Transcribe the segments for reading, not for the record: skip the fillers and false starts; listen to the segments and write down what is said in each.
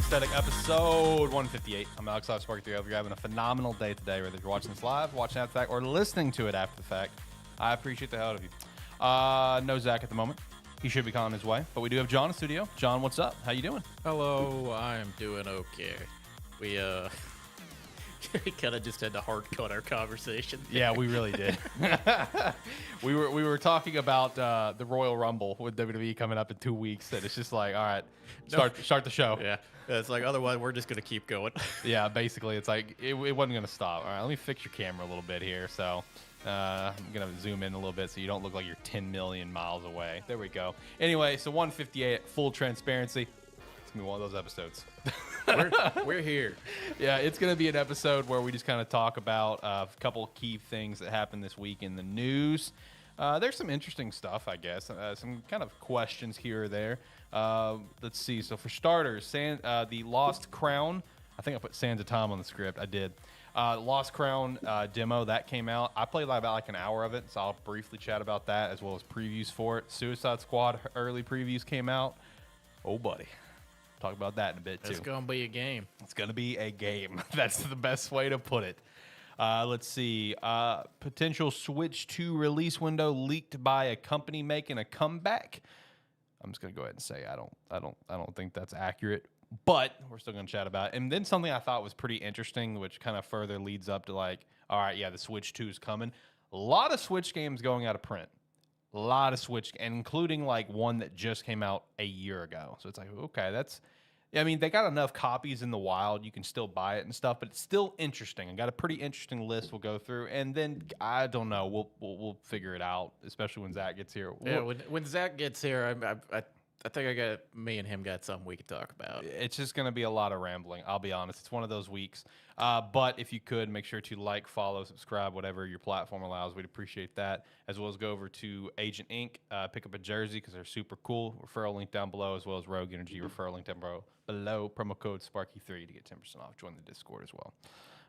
Gamesthetic episode 158. I'm Alex Sparky. If you're having a phenomenal day today, whether you're watching this live, watching after the fact, or listening to it after the fact, I appreciate the hell out of you. No Zach at the moment. He should be on his way, but we do have John in the studio. John, what's up? How you doing? Hello, I'm doing okay. We kind of just had to hard cut our conversation. Yeah, we really did. we were talking about the Royal Rumble with WWE coming up in 2 weeks, and it's just like, all right, start the show. Yeah, it's like otherwise we're just gonna keep going. Yeah, basically, it's like it wasn't gonna stop. All right, let me fix your camera a little bit here. So I'm gonna zoom in a little bit so you don't look like you're 10 million miles away. There we go. Anyway, so 158, full transparency. It's gonna be one of those episodes. We're here. Yeah, it's going to be an episode where we just kind of talk about a couple key things that happened this week in the news. There's some interesting stuff, I guess. Some kind of questions here or there. Let's see. So for starters, the Lost Crown. I think I put Sands of Time on the script. I did. Lost Crown demo, that came out. I played about like an hour of it, so I'll briefly chat about that as well as previews for it. Suicide Squad early previews came out. Oh, buddy. Talk about that in a bit, too. It's going to be a game. It's going to be a game. That's the best way to put it. Let's see. Potential Switch 2 release window leaked by a company making a comeback. I'm just going to go ahead and say I don't think that's accurate, but we're still going to chat about it. And then something I thought was pretty interesting, which kind of further leads up to like, all right, yeah, the Switch 2 is coming. A lot of Switch games going out of print. A lot of Switch, including like one that just came out a year ago. So it's like, okay, I mean, they got enough copies in the wild. You can still buy it and stuff, but it's still interesting. I got a pretty interesting list we'll go through. And then, I don't know, we'll figure it out, especially when Zach gets here. Yeah, when Zach gets here, I think me and him got something we could talk about. It's just going to be a lot of rambling, I'll be honest. It's one of those weeks. But if you could, make sure to like, follow, subscribe, whatever your platform allows. We'd appreciate that. As well as go over to Agent Inc., pick up a jersey because they're super cool. Referral link down below, as well as Rogue Energy referral link down below. Promo code Sparky3 to get 10% off. Join the Discord as well.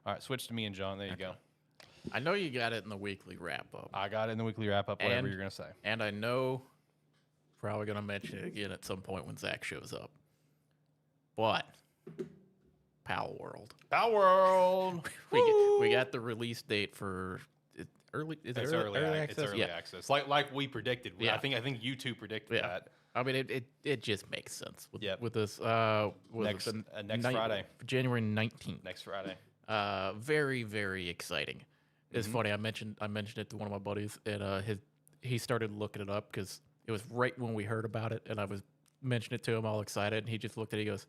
All right, switch to me and John. There you go. I know you got it in the weekly wrap-up. I got it in the weekly wrap-up, whatever you're going to say. And I know probably going to mention it again at some point when Zach shows up. But Pal World. Pal World. we got the release date for early. It's early access. It's early access. Like we predicted. Yeah. I think you two predicted that. I mean, it just makes sense with this. Next Friday, January 19th. Next Friday. Very, very exciting. It's funny. I mentioned it to one of my buddies, and he started looking it up because it was right when we heard about it, and I was mentioning it to him all excited, and he just looked at it. He goes,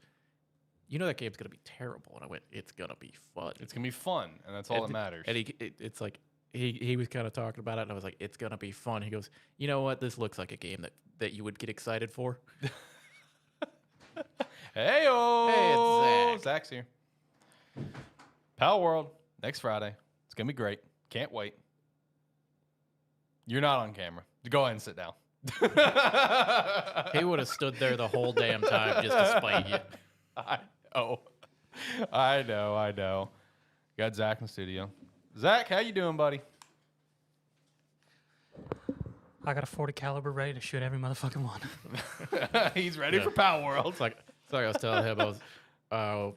"You know that game's gonna be terrible," and I went, "It's gonna be fun. It's gonna be fun, and that's all that matters." And it's like he was kind of talking about it, and I was like, "It's gonna be fun." He goes, "You know what? This looks like a game that you would get excited for." Hey, it's Zach. Zach's here. Pal World next Friday. It's gonna be great. Can't wait. You're not on camera. Go ahead and sit down. He would have stood there the whole damn time just to spite you. I know. Got Zach in the studio. Zach, how you doing, buddy? I got a 40 caliber ready to shoot every motherfucking one. He's ready for Pal World. It's like I was telling him, I was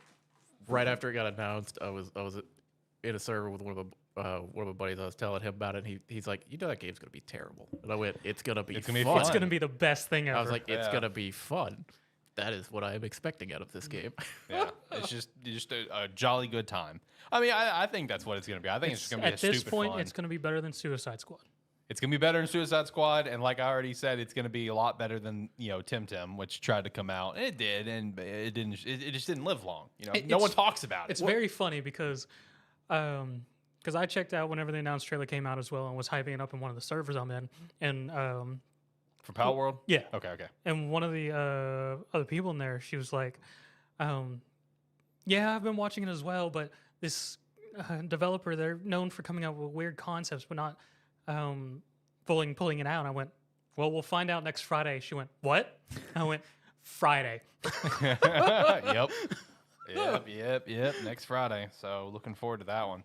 right after it got announced, I was in a server with one of my buddies. I was telling him about it. And he's like, "You know that game's gonna be terrible," and I went, "It's gonna be fun. It's gonna be the best thing ever." I was like, "It's gonna be fun." That is what I am expecting out of this game. Yeah, it's just a jolly good time. I mean, I think that's what it's going to be. I think it's just going to be at this stupid point, fun. it's going to be better than Suicide Squad. It's going to be better than Suicide Squad, and like I already said, it's going to be a lot better than Tim, which tried to come out, and it did, and it didn't. It just didn't live long. No one talks about it. It's very funny because I checked out whenever the announced trailer came out as well, and was hyping it up in one of the servers I'm in, and for Pal World? Yeah. Okay. And one of the other people in there, she was like, yeah, I've been watching it as well, but this developer, they're known for coming up with weird concepts, but not pulling it out. And I went, well, we'll find out next Friday. She went, what? I went, Friday. Yep. Next Friday. So looking forward to that one.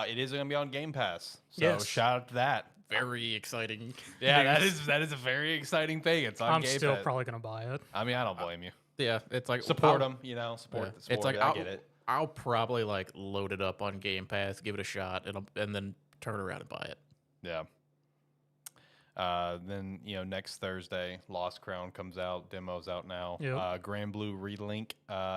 It is going to be on Game Pass. So shout out to that. Very exciting. Yeah, that is a very exciting thing. It's on Game Pass. I'm still probably going to buy it. I mean, I don't blame you. Yeah, it's like Support them, support Yeah. the sport. It's like I get it. I'll probably like load it up on Game Pass, give it a shot, and then turn around and buy it. Yeah. Then next Thursday, Lost Crown comes out. Demo's out now. Yep. Grand Blue Relink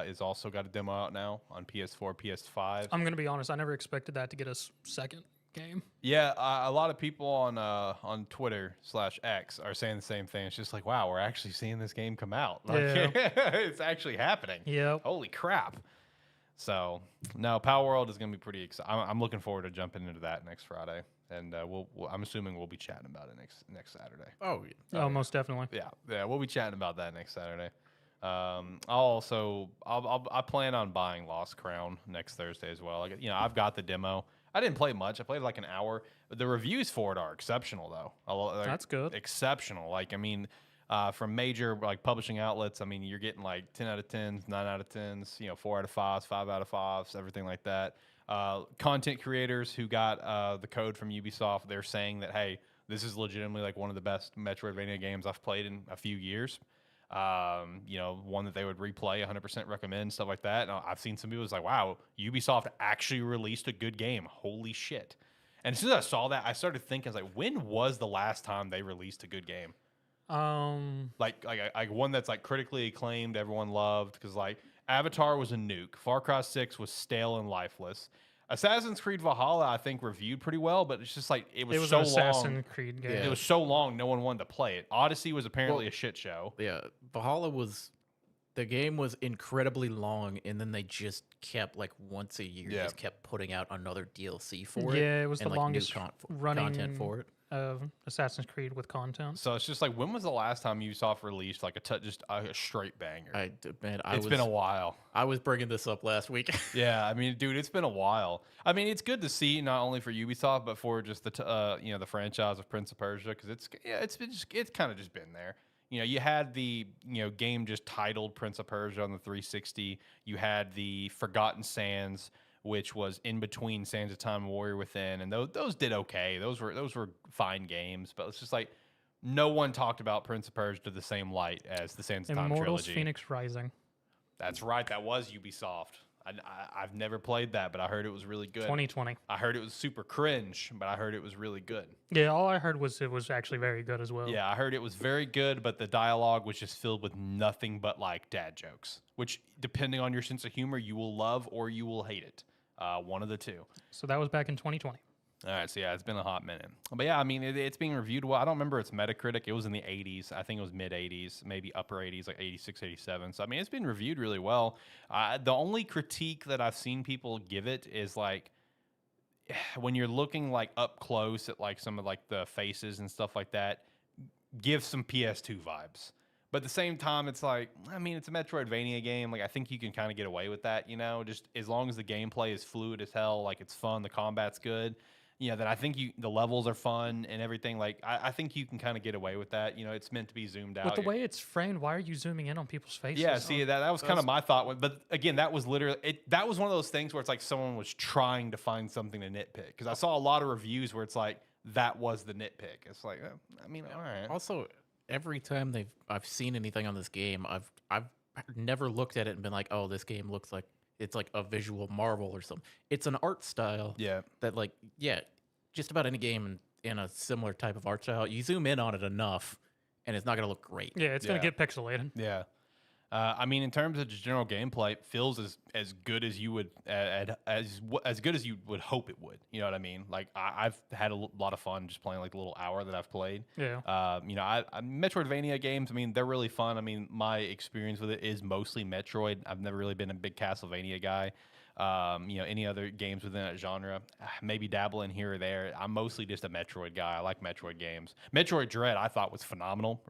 is also got a demo out now on PS4, PS5. I'm gonna be honest. I never expected that to get a second game. Yeah, a lot of people on Twitter /X are saying the same thing. It's just like, wow, we're actually seeing this game come out. Like, it's actually happening. Yep. Holy crap! So no, Power World is going to be pretty exciting. I'm looking forward to jumping into that next Friday, and I'm assuming we'll be chatting about it next Saturday. Oh, yeah. Oh, most definitely. Yeah, we'll be chatting about that next Saturday. I plan on buying Lost Crown next Thursday as well. I've got the demo. I didn't play much. I played like an hour. The reviews for it are exceptional, though. That's good. Exceptional. From major publishing outlets, you're getting like 10 out of 10s, 9 out of 10s, 4 out of 5s, 5 out of 5s, everything like that. Content creators who got the code from Ubisoft, they're saying that, hey, this is legitimately like one of the best Metroidvania games I've played in a few years. One that they would replay, 100% recommend, stuff like that. And I've seen some people was like, wow, Ubisoft actually released a good game. Holy shit. And as soon as I saw that, I started thinking, I was like, when was the last time they released a good game? Like one that's like critically acclaimed, everyone loved, because like Avatar was a nuke, Far Cry 6 was stale and lifeless. Assassin's Creed Valhalla, I think, reviewed pretty well, but it's just like it was so an long. Assassin's Creed game. It was so long, no one wanted to play it. Odyssey was apparently a shit show. Yeah, the game was incredibly long, and then they just kept like once a year, just kept putting out another DLC for it. Yeah, it was and, the like, new longest running content for it. Assassin's Creed with content. So it's just like, when was the last time Ubisoft released like just a straight banger? It's been a while. I was bringing this up last week. Yeah, dude, it's been a while. It's good to see, not only for Ubisoft but for just the franchise of Prince of Persia, because it's kind of just been there. You had the game just titled Prince of Persia on the 360. You had the Forgotten Sands, which was in between Sands of Time and Warrior Within, and those did okay. Those were fine games, but it's just like no one talked about Prince of Persia to the same light as the Sands of Time Immortals trilogy. Phoenix Rising. That's right, that was Ubisoft. I've never played that, but I heard it was really good. 2020. I heard it was super cringe, but I heard it was really good. Yeah, all I heard was it was actually very good as well. Yeah, I heard it was very good, but the dialogue was just filled with nothing but like dad jokes, which, depending on your sense of humor, you will love or you will hate it. One of the two. So that was back in 2020. All right, so yeah, it's been a hot minute. But yeah, it's being reviewed well. I don't remember its Metacritic. It was in the 80s. I think it was mid-80s, maybe upper 80s, like 86, 87. So, it's been reviewed really well. The only critique that I've seen people give it is like, when you're looking like up close at like some of like the faces and stuff like that, give some PS2 vibes. But at the same time, it's like, it's a Metroidvania game. Like, I think you can kind of get away with that, just as long as the gameplay is fluid as hell, like it's fun, the combat's good, then I think the levels are fun and everything. Like, I think you can kind of get away with that. It's meant to be zoomed out. With the way it's framed, why are you zooming in on people's faces? Yeah, see, that was kind of my thought. But again, that was literally, that was one of those things where it's like someone was trying to find something to nitpick. Because I saw a lot of reviews where it's like, that was the nitpick. It's like, all right. Also, every time I've seen anything on this game, I've never looked at it and been like, oh, this game looks like it's like a visual marvel or something. It's an art style that just about any game in a similar type of art style, you zoom in on it enough and it's not going to look great. Yeah, it's going to get pixelated. Yeah. In terms of just general gameplay, it feels as good as you would as good as you would hope it would. You know what I mean? Like I've had a lot of fun just playing like the little hour that I've played. Yeah. Metroidvania games, they're really fun. My experience with it is mostly Metroid. I've never really been a big Castlevania guy. Any other games within that genre, maybe dabble in here or there. I'm mostly just a Metroid guy. I like Metroid games. Metroid Dread I thought was phenomenal.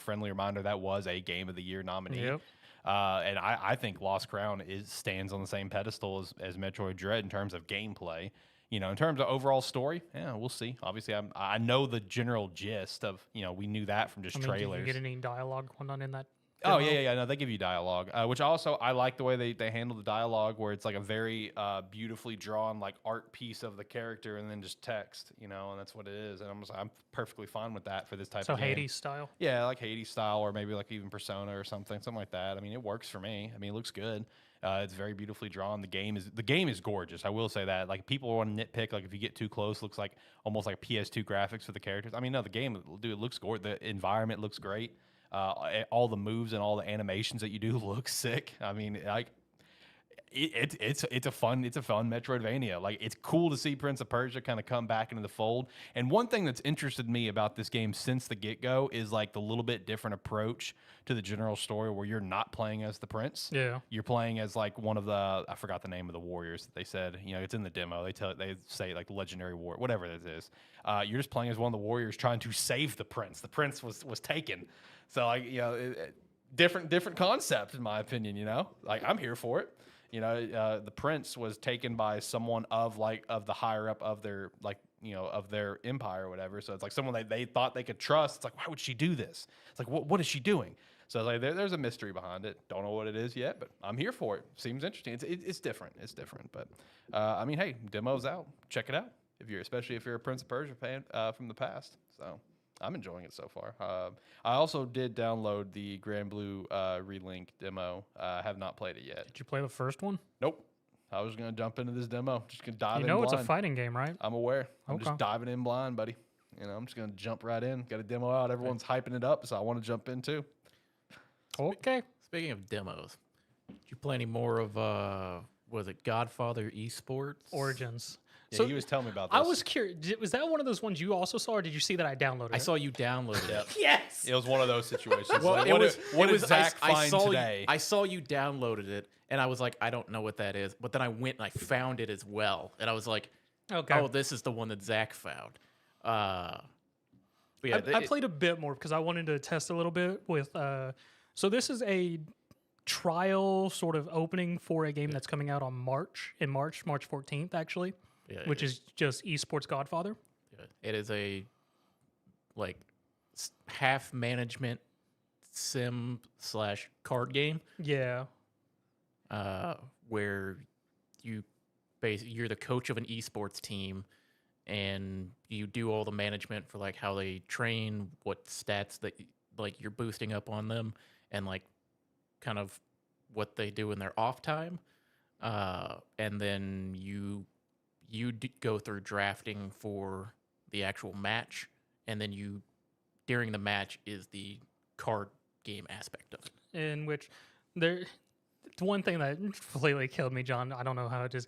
Friendly reminder, that was a Game of the Year nominee. Yep. And I think Lost Crown stands on the same pedestal as Metroid Dread in terms of gameplay. In terms of overall story, we'll see. Obviously, I know the general gist of, we knew that from just trailers. Did you get any dialogue going on in that? Oh demo? yeah. No, they give you dialogue, which also I like the way they handle the dialogue, where it's like a very beautifully drawn like art piece of the character, and then just text, and that's what it is. And I'm perfectly fine with that for this type So of game. Hades style. Yeah, like Hades style, or maybe like even Persona or something like that. I mean, it works for me. I mean, it looks good. It's very beautifully drawn. The game is gorgeous. I will say that. Like people want to nitpick, like if you get too close, looks like almost like PS2 graphics for the characters. I mean, no, the game, dude, it looks gorgeous. The environment looks great. All the moves and all the animations that you do look sick. I mean, like it's a fun Metroidvania. Like it's cool to see Prince of Persia kind of come back into the fold. And one thing that's interested me about this game since the get go is like the little bit different approach to the general story, where you're not playing as the prince. Yeah. You're playing as like one of the, I forgot the name of the warriors that they said. It's in the demo. They say like legendary war, whatever it is. You're just playing as one of the warriors trying to save the prince. The prince was taken. So like different concept in my opinion. Like I'm here for it. The prince was taken by someone of the higher up of their of their empire or whatever. So it's like someone they thought they could trust. It's like, why would she do this? It's like, what is she doing? So like there's a mystery behind it. Don't know what it is yet, but I'm here for it. Seems interesting. It's different. It's different. But I mean, hey, demo's out. Check it out especially if you're a Prince of Persia fan from the past. So I'm enjoying it so far. I also did download the Grand Blue Relink demo. I have not played it yet. Did you play the first one? Nope. I was going to jump into this demo. Just going to dive in It's blind. a fighting game, right? I'm aware. I'm Okay. just diving in blind, buddy. I'm just going to jump right in. Got a demo out. Everyone's hyping it up, so I want to jump in too. Okay. Speaking of demos, did you play any more of was it Godfather Esports? Origins. Yeah, So he was telling me about this. I was curious. Was that one of those ones you also saw, or did you see that I downloaded I it? saw you downloaded it. Yes. It was one of those situations. Well, like, it what was. what it did was, Zach I find saw today? I saw you downloaded it, and I was like, I don't know what that is. But then I went and I found it as well, and I was like, Okay. oh, this is the one that Zach found. But yeah, I played a bit more because I wanted to test a little bit with. So this is a trial sort of opening for a game that's coming out on March 14th, actually, which is just Esports Godfather. it is a like half management sim / card game. Yeah. Where you're the coach of an esports team, and you do all the management for like how they train, what stats that like you're boosting up on them, and like kind of what they do in their off time. And then you go through drafting for the actual match, and then during the match is the card game aspect of it. In which the one thing that completely killed me, John, I don't know how it is,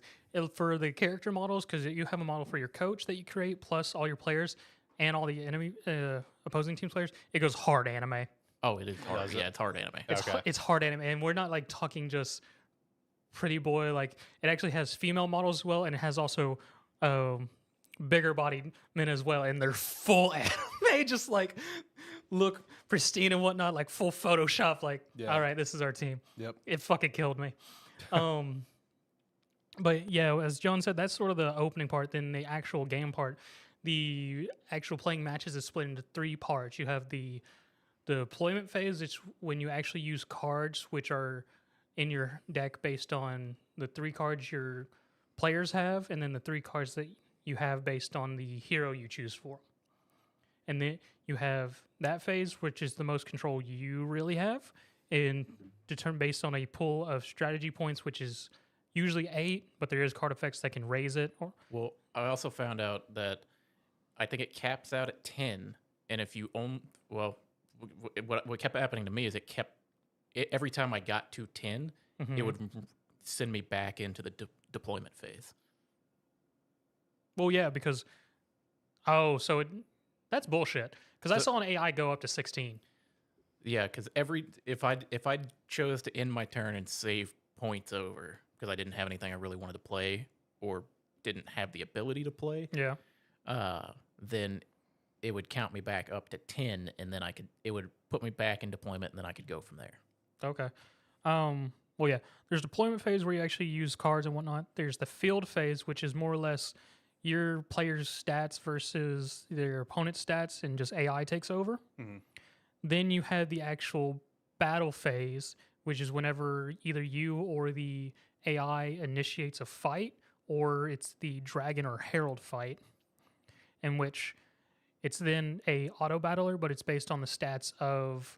for the character models, because you have a model for your coach that you create, plus all your players and all the enemy opposing team players, it goes hard anime. Oh, it is hard. Yeah, it's hard anime. It's hard anime, and we're not like talking just pretty boy. Like it actually has female models as well, and it has also bigger bodied men as well, and they're full anime, just like look pristine and whatnot, like full Photoshop. Like, all right, this is our team. Yep. It fucking killed me. But yeah, as John said, that's sort of the opening part. Then the actual game part, the actual playing matches is split into 3 parts. You have the deployment phase. It's when you actually use cards which are in your deck based on the 3 cards your players have, and then the 3 cards that you have based on the hero you choose for. And then you have that phase, which is the most control you really have, and determined based on a pool of strategy points, which is usually 8, but there is card effects that can raise it. Well, I also found out that I think it caps out at 10, and if you own, well, what kept happening to me is every time I got to 10, it would send me back into the deployment phase. Well, yeah, because that's bullshit. Because I saw an AI go up to 16. Yeah, because if I chose to end my turn and save points over because I didn't have anything I really wanted to play or didn't have the ability to play, Yeah. then it would count me back up to 10, and then it would put me back in deployment, and then I could go from there. Okay. Well, yeah. There's deployment phase where you actually use cards and whatnot. There's the field phase, which is more or less your player's stats versus their opponent's stats, and just AI takes over. Mhm. Then you have the actual battle phase, which is whenever either you or the AI initiates a fight, or it's the dragon or herald fight, in which it's then a auto battler, but it's based on the stats of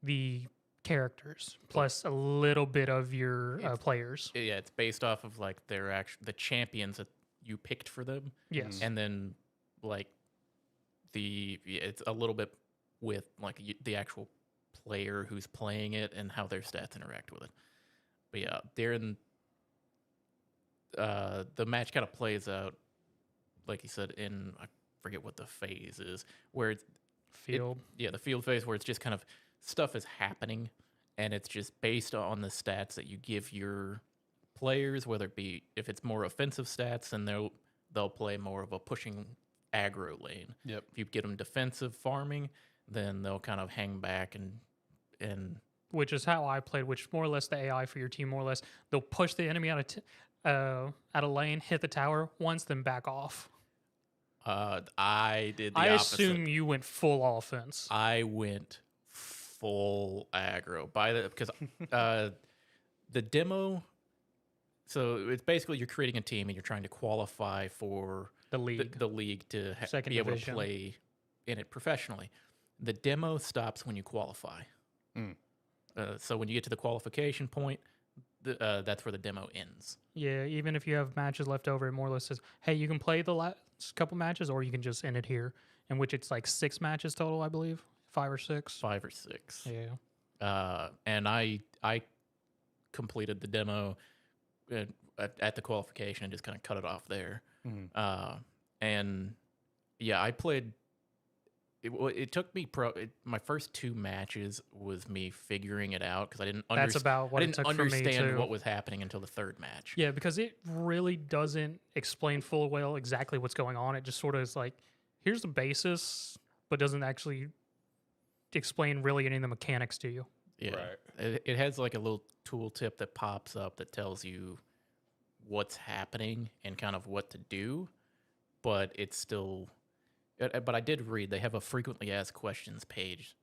the characters plus a little bit of your players. Yeah, it's based off of like the champions that you picked for them. Yes. And then like it's a little bit with like the actual player who's playing it and how their stats interact with it. But yeah, during the match kind of plays out, like you said, in I forget what the phase is, where it's Field. the field phase, where it's just kind of stuff is happening, and it's just based on the stats that you give your players, whether it be if it's more offensive stats, then they'll play more of a pushing aggro lane. Yep. If you get them defensive farming, then they'll kind of hang back and Which is how I played, which more or less the AI for your team, more or less, they'll push the enemy out of lane, hit the tower once, then back off. I did the I opposite. assume you went full offense. I went full aggro because the demo. So it's basically you're creating a team and you're trying to qualify for The league. the league to Second be able division. to play in it professionally. The demo stops when you qualify. So when you get to the qualification point, that's where the demo ends. Yeah, even if you have matches left over, it more or less says, hey, you can play the last couple matches or you can just end it here, in which it's like 6 matches total, I believe. 5 or 6. 5 or 6. Yeah. And I completed the demo at the qualification and just kind of cut it off there. And yeah, I played. It took me my first 2 matches was me figuring it out because I didn't. That's about what I it didn't took for me, understand too. what was happening until the 3rd match. Yeah, because it really doesn't explain full well exactly what's going on. It just sort of is like, here's the basis, but doesn't actually explain really any of the mechanics to you. Yeah, Right. it has like a little tooltip that pops up that tells you what's happening and kind of what to do, but it's still. But I did read they have a frequently asked questions page,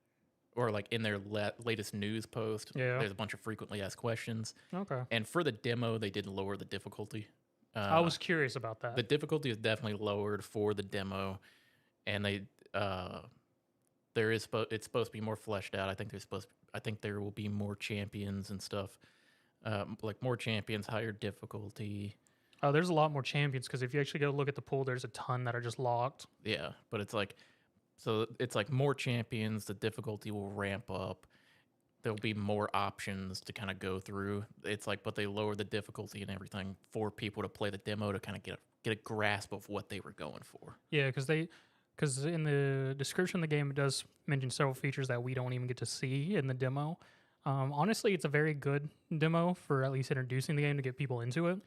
or like in their latest news post. Yeah. There's a bunch of frequently asked questions, Okay. and for the demo they did lower the difficulty. I was curious about that. The difficulty is definitely lowered for the demo, and it's supposed to be more fleshed out. I think there will be more champions and stuff, like more champions, higher difficulty. Oh, there's a lot more champions because if you actually go look at the pool, there's a ton that are just locked. Yeah, but it's like more champions. The difficulty will ramp up. There'll be more options to kind of go through. It's like, but they lower the difficulty and everything for people to play the demo to kind of get a grasp of what they were going for. Yeah, because in the description of the game, it does mention several features that we don't even get to see in the demo. Honestly, it's a very good demo for at least introducing the game to get people into it.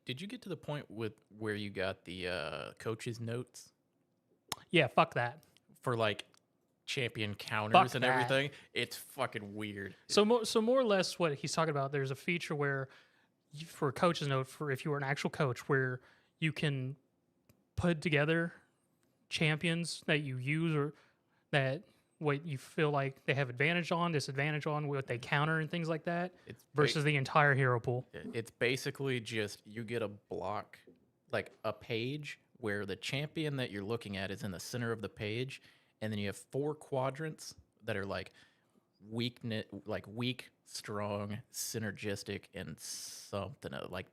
Did you get to the point where you got the coach's notes Yeah, fuck that. for like champion counters Fuck and that. everything? It's fucking weird. So more or less what he's talking about, there's a feature where for a coach's note, for if you were an actual coach, where you can put together champions that you use or that what you feel like they have advantage on, disadvantage on, what they counter and things like that, It's versus the entire hero pool. It's basically just you get a block, like a page where the champion that you're looking at is in the center of the page, and then you have 4 quadrants that are like weak, strong, synergistic, and something like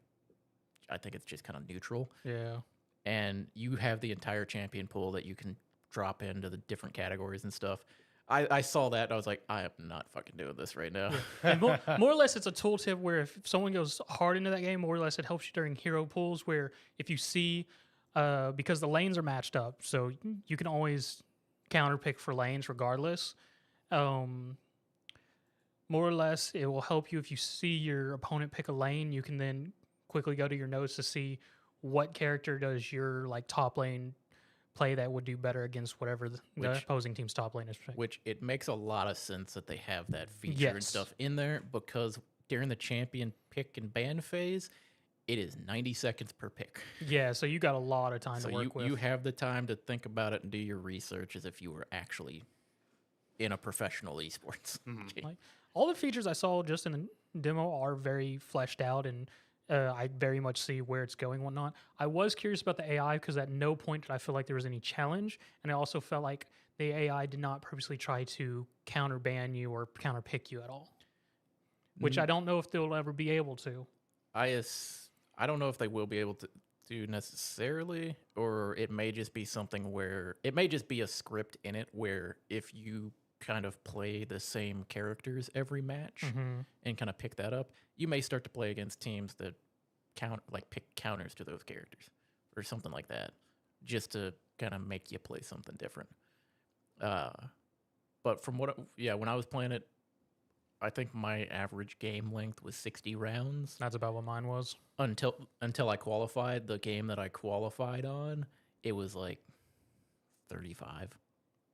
I think it's just kind of neutral. Yeah. And you have the entire champion pool that you can drop into the different categories and stuff. I saw that and I was like, I am not fucking doing this right now. And more or less, it's a tooltip where if someone goes hard into that game, more or less it helps you during hero pools where if you see, because the lanes are matched up, so you can always counter pick for lanes regardless. More or less, it will help you if you see your opponent pick a lane, you can then quickly go to your notes to see what character does your like top lane play that would do better against whatever the opposing team's top lane is. Which it makes a lot of sense that they have that feature and Yes. stuff in there because during the champion pick and ban phase, it is 90 seconds per pick. Yeah, so you got a lot of time So to work with. you have the time to think about it and do your research as if you were actually in a professional esports game. Like, all the features I saw just in the demo are very fleshed out, and I very much see where it's going and whatnot. I was curious about the AI because at no point did I feel like there was any challenge, and I also felt like the AI did not purposely try to counter ban you or counter pick you at all, which I don't know if they'll ever be able to. I don't know if they will be able to do necessarily, or it may just be something where it may just be a script in it where if you kind of play the same characters every match and kind of pick that up, you may start to play against teams that pick counters to those characters or something like that, just to kind of make you play something different. But from when I was playing it, I think my average game length was 60 rounds. That's about what mine was. Until I qualified. The game that I qualified on, it was like 35.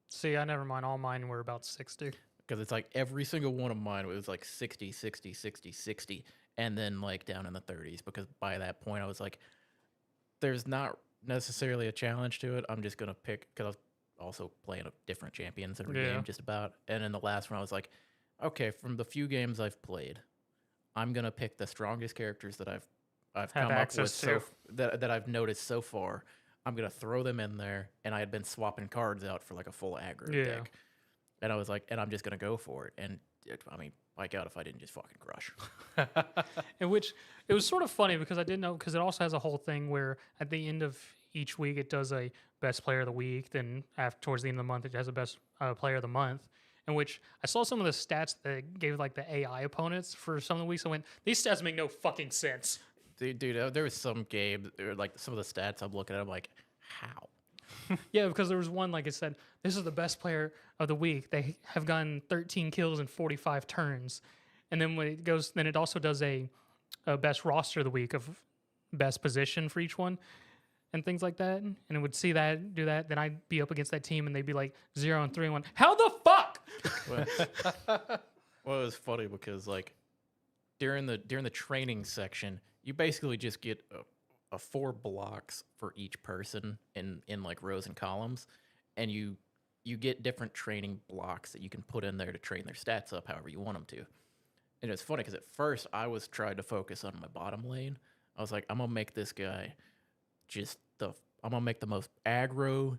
See, I never mind. All mine were about 60. Because it's like every single one of mine was like 60, 60, 60, 60, and then like down in the 30s. Because by that point, I was like, there's not necessarily a challenge to it. I'm just going to pick, because I was also playing different champions every game just about. And in the last one, I was like, okay, from the few games I've played, I'm going to pick the strongest characters that I've come up with that I've noticed so far. I'm going to throw them in there, and I had been swapping cards out for like a full aggro deck. And I was like, and I'm just going to go for it. And I mean, my God, if I didn't just fucking crush. In which it was sort of funny because I didn't know, because it also has a whole thing where at the end of each week it does a best player of the week. Then towards the end of the month, it has a best player of the month. In which I saw some of the stats that gave like the AI opponents for some of the weeks. I went, these stats make no fucking sense. Dude, there was some game, or like some of the stats I'm looking at, I'm like, how? Yeah, because there was one, like I said, this is the best player of the week. They have gotten 13 kills in 45 turns. And then when it goes, then it also does a best roster of the week of best position for each one and things like that. And it would see that, do that. Then I'd be up against that team and they'd be like 0-3-1. How the fuck? Well, it was funny because like during the training section, you basically just get a 4 blocks for each person in like rows and columns, and you get different training blocks that you can put in there to train their stats up however you want them to. And it's funny because at first I was trying to focus on my bottom lane. I was like, I'm gonna make this guy I'm gonna make the most aggro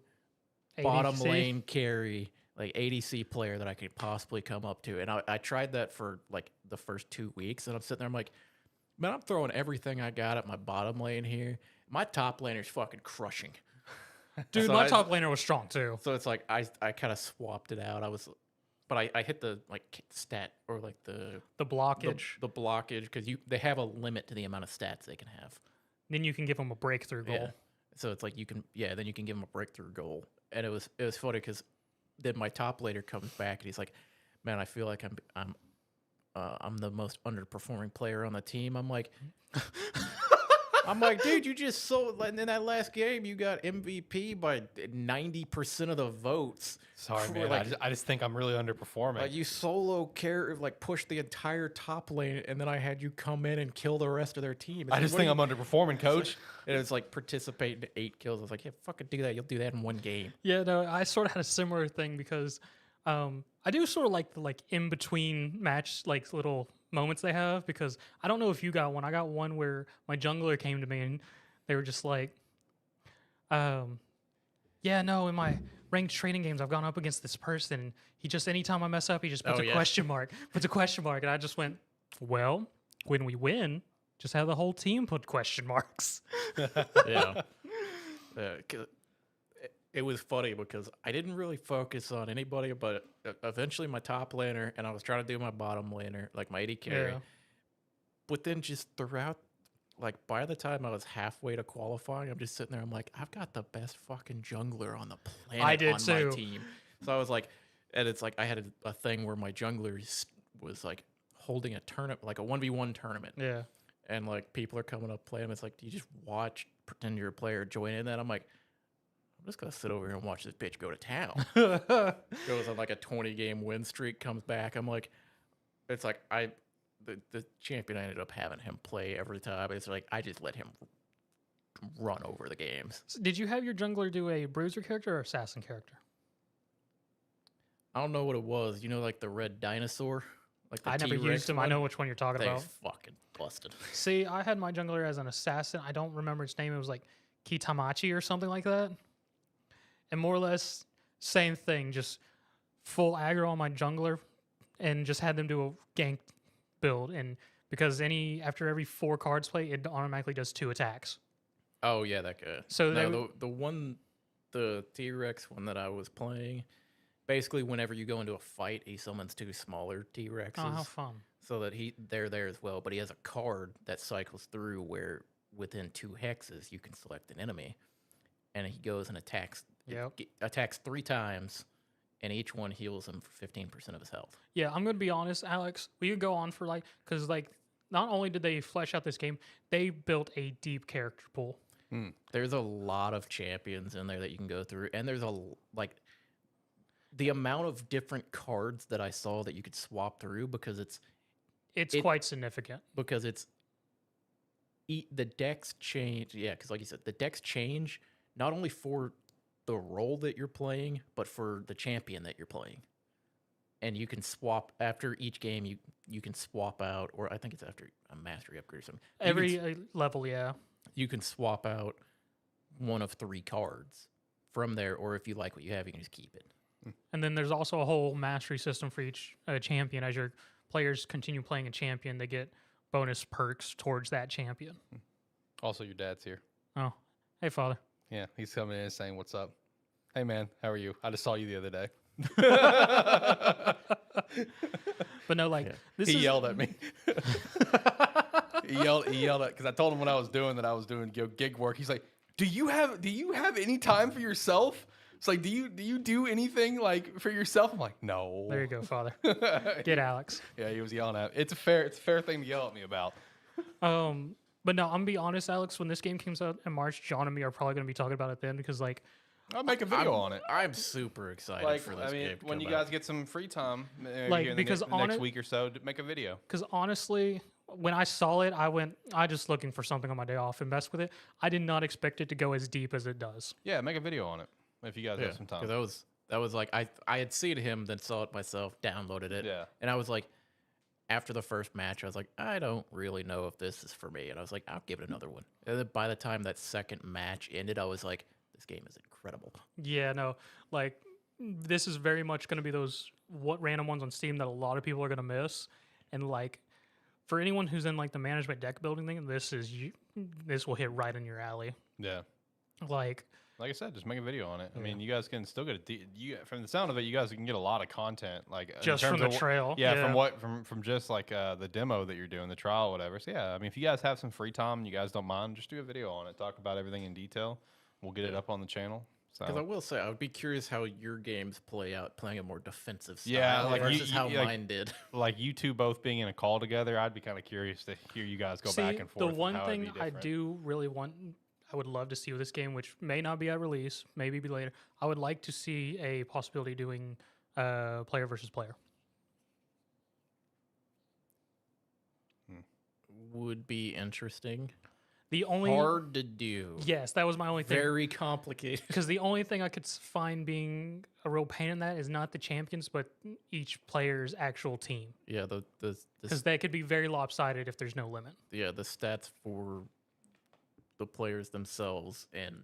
bottom lane carry, like ADC player that I could possibly come up to. And I tried that for like the first 2 weeks, and I'm sitting there, I'm like, man, I'm throwing everything I got at my bottom lane here. My top laner's fucking crushing. Dude, So my top laner was strong too. So it's like I kind of swapped it out. But I hit the like stat or like the blockage. the blockage, because they have a limit to the amount of stats they can have. Then you can give them a breakthrough goal. Yeah. So it's like then you can give them a breakthrough goal. And it was funny because then my top laner comes back and he's like, man, I feel like I'm the most underperforming player on the team. I'm like, dude, you just sold in that last game. You got MVP by 90% of the votes. Sorry, man. Like, I just think I'm really underperforming. like you solo pushed the entire top lane, and then I had you come in and kill the rest of their team. I just think I'm underperforming, coach. And it's like participate in 8 kills. I was like, yeah, fucking do that. You'll do that in 1 game. Yeah, no, I sort of had a similar thing because I do sort of like the in between match like little moments they have, because I don't know if you got one. I got one where my jungler came to me and they were just like, yeah, no, in my ranked training games I've gone up against this person. He just, anytime I mess up, he just puts a question mark, and I just went, well, when we win, just have the whole team put question marks. Yeah. It was funny because I didn't really focus on anybody, but eventually my top laner, and I was trying to do my bottom laner, like my AD carry. Yeah. But then just throughout, like by the time I was halfway to qualifying, I'm just sitting there, I'm like, I've got the best fucking jungler on the planet I did on too. my team. So I was like, and it's like I had a thing where my jungler was like holding a tournament, like a 1v1 tournament. Yeah. And like people are coming up playing. It's like, do you just watch, pretend you're a player, join in that? I'm like, I'm just gonna sit over here and watch this bitch go to town. Goes on like a 20-game win streak, comes back. I'm like, it's like the champion, I ended up having him play every time. It's like I just let him run over the games. So did you have your jungler do a bruiser character or assassin character? I don't know what it was. You know, like the red dinosaur? Like the I never T-Rex used him. I one? know which one you're talking They about. fucking busted. See, I had my jungler as an assassin. I don't remember its name. It was like Kitamachi or something like that. And more or less, same thing. Just full aggro on my jungler and just had them do a gank build. And because after every 4 cards play, it automatically does 2 attacks. Oh, yeah, that guy. So No, the T-Rex one that I was playing, basically whenever you go into a fight, he summons 2 smaller T-Rexes. Oh, how fun. So that they're there as well. But he has a card that cycles through where within 2 hexes you can select an enemy. And he goes and attacks Yep. attacks 3 times, and each one heals him for 15% of his health. Yeah, I'm going to be honest, Alex. We could go on for because not only did they flesh out this game, they built a deep character pool. There's a lot of champions in there that you can go through, and there's the amount of different cards that I saw that you could swap through because it's Quite significant. The decks change. Yeah, because like you said, the decks change not only for the role that you're playing, but for the champion that you're playing. And you can swap after each game. You can swap out, or I think it's after a mastery upgrade or something. Every level, yeah. You can swap out one of 3 cards from there, or if you like what you have, you can just keep it. And then there's also a whole mastery system for each champion. As your players continue playing a champion, they get bonus perks towards that champion. Also, your dad's here. Oh, hey, father. Yeah, he's coming in and saying, "What's up? Hey, man, how are you? I just saw you the other day." But no, He yelled at me. He yelled at because I told him what I was doing, that I was doing gig work. He's like, "Do you have any time for yourself?" It's like, do you do anything like for yourself? I'm like, no. There you go, father. Get Alex. Yeah, he was yelling at me. It's a fair thing to yell at me about. But no, I'm gonna be honest, Alex. When this game comes out in March, John and me are probably gonna be talking about it then because I'll make a video on it. I'm super excited for this game. When you guys get some free time, because the next week or so, to make a video. Because honestly, when I saw it, I just looking for something on my day off and mess with it. I did not expect it to go as deep as it does. Yeah, make a video on it if you guys have some time. Because that was like I had seen him, then saw it myself, downloaded it, and I was like, after the first match, I was like, I don't really know if this is for me, and I was like, I'll give it another one. And then by the time that second match ended, I was like, this game is incredible. Yeah, no, this is very much going to be those random ones on Steam that a lot of people are going to miss, and for anyone who's in the management deck building thing, this will hit right in your alley. Yeah. Like I said, just make a video on it. I mean, you guys can still get from the sound of it, you guys can get a lot of content, just from the trail. Yeah, from just the demo that you're doing, the trial, whatever. So yeah, I mean, if you guys have some free time and you guys don't mind, just do a video on it, talk about everything in detail. We'll get it up on the channel. Because I will say, I would be curious how your games play out, playing a more defensive style versus how mine did. Like you two both being in a call together, I'd be kind of curious to hear you guys go back and forth. The one thing I do really want, I would love to see with this game, which may not be at release, maybe be later. I would like to see a possibility doing player versus player. Would be interesting. Hard to do. Yes, that was my only thing. Very complicated. Because the only thing I could find being a real pain in that is not the champions, but each player's actual team. Yeah, because they could be very lopsided if there's no limit. Yeah, the stats for the players themselves, and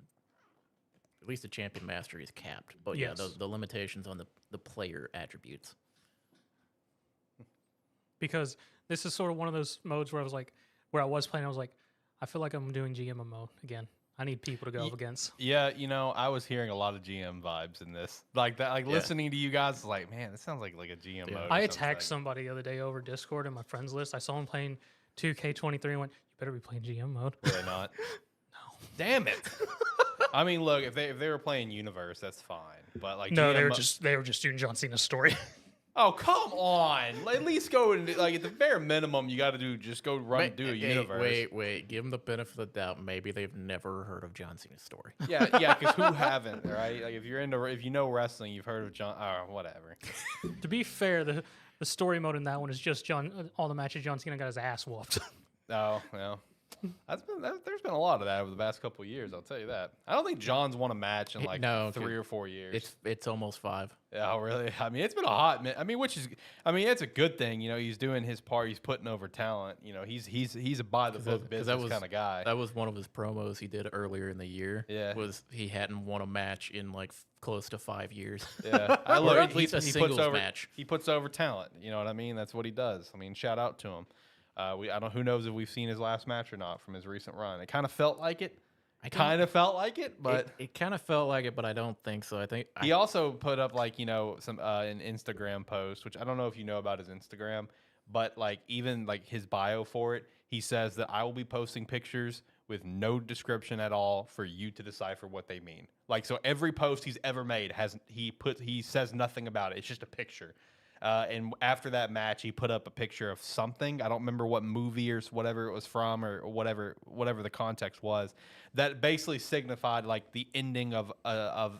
at least the champion mastery is capped. But yes. Yeah, the limitations on the player attributes. Because this is sort of one of those modes where I was playing, I was like, I feel like I'm doing GM mode again. I need people to go up against. Yeah, I was hearing a lot of GM vibes in this. Listening to you guys, man, this sounds like a GM mode. I attacked somebody the other day over Discord in my friends list. I saw him playing 2K23 and went, you better be playing GM mode. Really not? No. Damn it. I mean, look, if they were playing Universe, that's fine. But no, they were just doing John Cena's story. Oh, come on. At least go and, at the bare minimum, you got to do do a Universe. Wait. Give them the benefit of the doubt. Maybe they've never heard of John Cena's story. Yeah, because who haven't, right? If you know wrestling, you've heard of John, whatever. To be fair, the story mode in that one is just all the matches John Cena got his ass whooped. Oh, well. There's been a lot of that over the past couple of years. I'll tell you that. I don't think John's won a match in like No, 3 or 4 years. It's almost 5. Yeah, really. I mean, it's been a hot minute. I mean, it's a good thing. You know, he's doing his part. He's putting over talent. You know, he's a by the book business kind of guy. That was one of his promos he did earlier in the year. Yeah, was he hadn't won a match in like close to 5 years. Yeah, I or at least a singles match. He puts over talent. You know what I mean? That's what he does. I mean, shout out to him. I don't. Who knows if we've seen his last match or not from his recent run? It kind of felt like it. But it kind of felt like it, but I don't think so. I think he also put up like some an Instagram post, which I don't know if you know about his Instagram, but like even like his bio for it, he says that I will be posting pictures with no description at all for you to decipher what they mean. Like so, every post he's ever made he says nothing about it. It's just a picture. And after that match, he put up a picture of something. I don't remember what movie or whatever it was from, or whatever the context was. That basically signified like the ending of a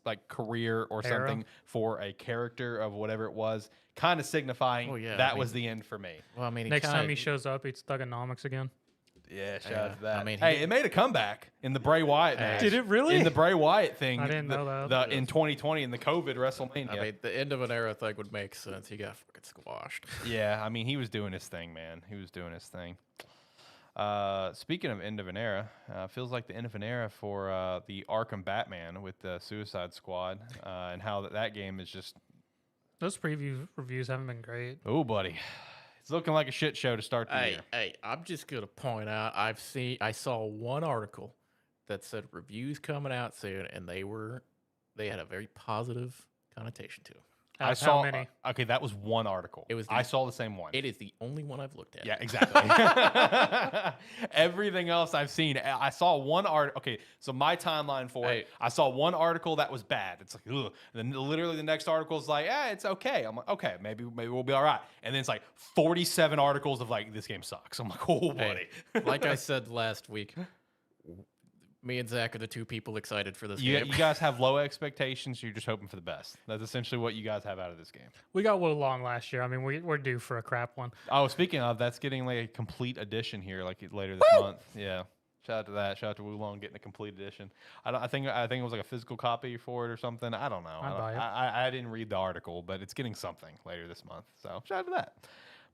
like career or something for a character of whatever it was. Kind of signifying was the end for me. Well, I mean, next time he shows up, it's Thugonomics again. Yeah, shout out to that. I mean, hey, it made a comeback in the Bray Wyatt match. Did it really? In the Bray Wyatt thing. I didn't know that. In 2020 in the COVID WrestleMania. I mean, the end of an era thing would make sense. He got fucking squashed. Yeah, I mean, he was doing his thing, man. He was doing his thing. Speaking of end of an era, feels like the end of an era for the Arkham Batman with the Suicide Squad and how that game is just... Those reviews haven't been great. Oh, buddy. It's looking like a shit show to start the year. Hey, I'm just gonna point out I saw one article that said reviews coming out soon, and they had a very positive connotation to them. I saw how many? Okay, that was one article. I saw the same one. It is the only one I've looked at. Yeah, exactly. Everything else I've seen, I saw one article. Okay, so my timeline for it, I saw one article that was bad. It's like, ugh. And then literally the next article is like, it's okay. I'm like, okay, maybe we'll be all right. And then it's like 47 articles of like, this game sucks. I'm like, oh, buddy. Like I said last week, me and Zach are the two people excited for this game. You guys have low expectations. You're just hoping for the best. That's essentially what you guys have out of this game. We got Wo Long last year. I mean, we're due for a crap one. Oh, speaking of, that's getting like a complete edition here, like later this month. Yeah. Shout out to that. Shout out to Wo Long getting a complete edition. I think it was like a physical copy for it or something. I don't know. I didn't read the article, but it's getting something later this month. So shout out to that.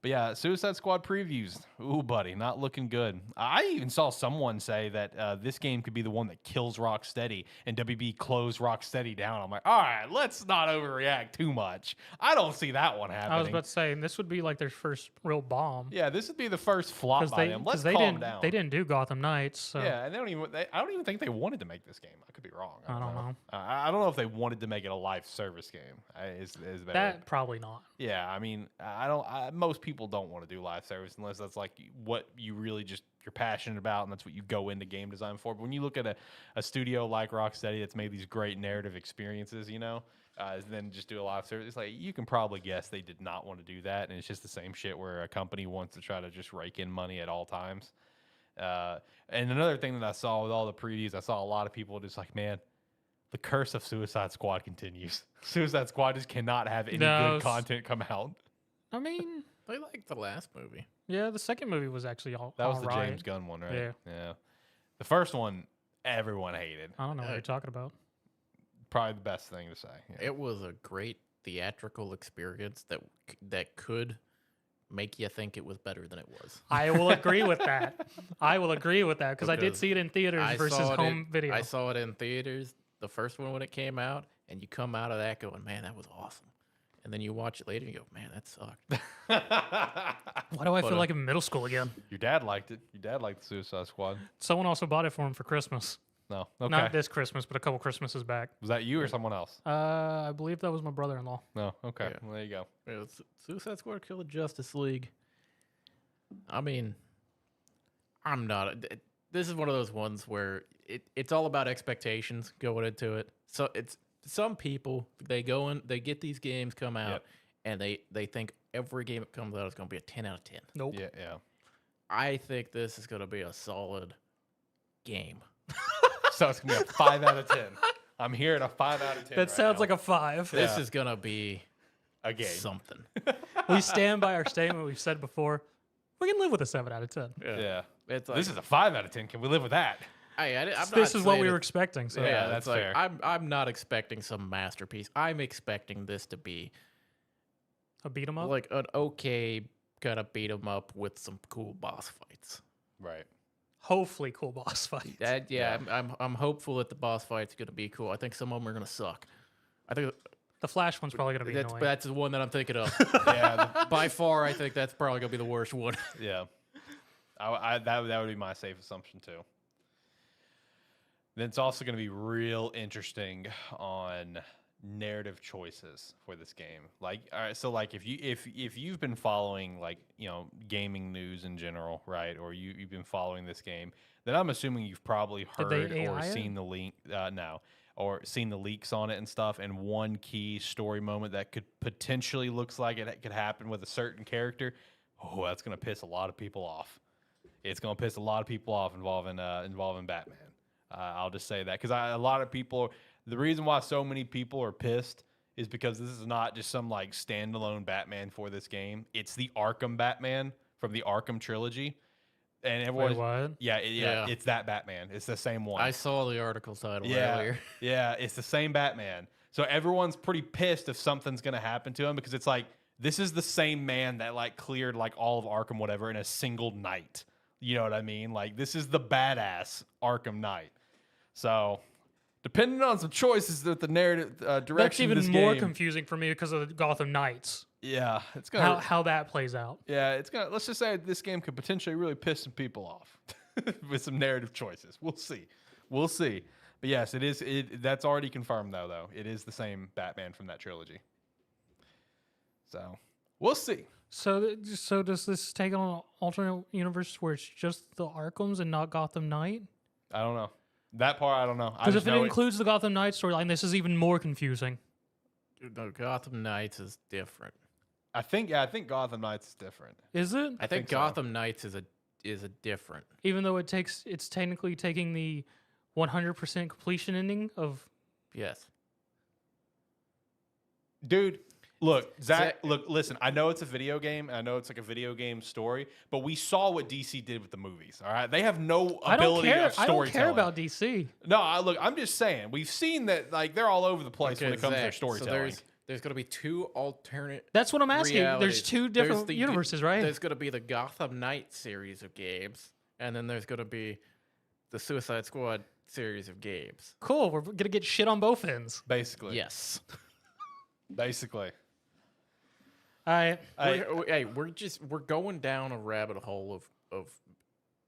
But yeah, Suicide Squad previews. Ooh, buddy, not looking good. I even saw someone say that this game could be the one that kills Rocksteady and WB close Rocksteady down. I'm like, all right, let's not overreact too much. I don't see that one happening. I was about to say, this would be like their first real bomb. Yeah, this would be the first flop by them. Let's calm down. They didn't do Gotham Knights. So. Yeah, and I don't even think they wanted to make this game. I could be wrong. I don't know. I don't know if they wanted to make it a live service game. That probably not. Yeah, I mean, most people don't want to do live service unless that's like what you really you're passionate about and that's what you go into game design for. But when you look at a studio like Rocksteady that's made these great narrative experiences, then just do a live service, it's like you can probably guess they did not want to do that, and it's just the same shit where a company wants to try to just rake in money at all times. And another thing that I saw with all the previews, I saw a lot of people just like, man, the curse of Suicide Squad continues. Suicide Squad just cannot have any good content come out. I mean, they liked the last movie. Yeah, the second movie was actually all That was the right. James Gunn one, right? Yeah. The first one, everyone hated. I don't know what you're talking about. Probably the best thing to say. Yeah. It was a great theatrical experience that could make you think it was better than it was. I will agree with that. Because I did see it in theaters versus home video. I saw it in theaters, the first one when it came out, and you come out of that going, man, that was awesome. And then you watch it later and you go, man, that sucked. Why do I feel like I'm in middle school again? Your dad liked it. Your dad liked the Suicide Squad. Someone also bought it for him for Christmas. No. Okay. Not this Christmas, but a couple Christmases back. Was that you or someone else? I believe that was my brother-in-law. No. Okay. Yeah. Well, there you go. Yeah, Suicide Squad killed Justice League. I mean, I'm not. This is one of those ones where it's all about expectations going into it. So it's some people, they get these games come out, and they think every game that comes out is going to be a 10 out of 10. Nope. Yeah. I think this is going to be a solid game. So it's going to be a 5 out of 10. I'm hearing a 5 out of 10. That sounds like a 5. This is going to be a game. something. We stand by our statement we've said before. We can live with a 7 out of 10. Yeah. It's like, This is a 5 out of 10. Can we live with that? I'm This not is what saying we it- were expecting. So Yeah, that's that's like fair. I'm not expecting some masterpiece. I'm expecting this to be a beat 'em up. like an okay kind of beat 'em up with some cool boss fights. Right. Hopefully, cool boss fight. I'm hopeful that the boss fight's gonna be cool. I think some of them are gonna suck. I think The Flash one's probably gonna be annoying. that's the one that I'm thinking of. Yeah. By far, I think that's probably gonna be the worst one. Yeah. That would be my safe assumption too. Then it's also going to be real interesting on narrative choices for this game. Like, all right, so like if you've been following like gaming news in general, right, or you've been following this game, then I'm assuming you've probably Did they heard or AI it? seen the link or seen the leaks on it and stuff. And one key story moment that could potentially looks like it could happen with a certain character. Oh, that's going to piss a lot of people off. It's going to piss a lot of people off involving Batman. I'll just say that because a lot of people. The reason why so many people are pissed is because this is not just some like standalone Batman for this game. It's the Arkham Batman from the Arkham trilogy, and everyone. what? Yeah, Yeah. it's that Batman. It's the same one. I saw the article title yeah, earlier. yeah, it's the same Batman. So everyone's pretty pissed if something's gonna happen to him because it's like this is the same man that like cleared like all of Arkham whatever in a single night. You know what I mean? Like this is the badass Arkham Knight. So depending on some choices that the narrative direction That's even of this more game, confusing for me because of the Gotham Knights. yeah, it's gonna How that plays out. yeah, it's gonna. Let's just say this game could potentially really piss some people off with some narrative choices. We'll see. But yes, it is. That's already confirmed though. It is the same Batman from that trilogy. So we'll see. So does this take on an alternate universe where it's just the Arkhams and not Gotham Knight? I don't know that part. I don't know. I Because just if it know includes the Gotham Knight storyline, this is even more confusing. No, Gotham Knights is different. I think Gotham Knights is different. Is it? I think think so. Gotham Knights is a different. Even though it's technically taking the 100% completion ending of. Yes. Dude, look, Zach, Zach- look, listen, I know it's a video game. I know it's like a video game story, but we saw what DC did with the movies, all right? They have no I don't ability care. of I storytelling. don't care about DC. No, look, I'm just saying, we've seen that like they're all over the place when it comes to their Zach, storytelling. So there's going to be two alternate. That's what I'm asking. realities. There's two There's different the- universes, right? There's going to be the Gotham Knight series of games, and then there's going to be the Suicide Squad series of games. Cool. We're gonna get shit on both ends. Basically. Yes. Basically. All right. We're going down a rabbit hole of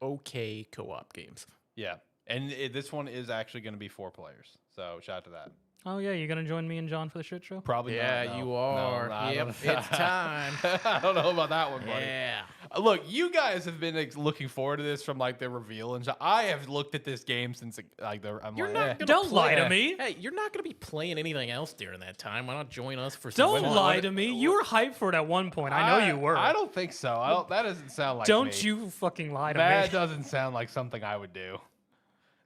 okay co-op games. Yeah. And this one is actually going to be 4 players. So shout out to that. Oh yeah, you're gonna join me and John for the shit show. Probably Yeah, not. No. you No, are. I Yep, don't- it's time. I don't know about that one, buddy. Yeah. Look, you guys have been like, looking forward to this from like the reveal and stuff. I have looked at this game since like I'm You're like, not eh. gonna Don't lie to play- me. Hey, you're not going to be playing anything else during that time. Why not join us for some Don't fun? lie to me. You were hyped for it at one point. I know you were. I don't think so. I don't. That doesn't sound like. Don't me. you fucking lie to That me. doesn't sound like something I would do.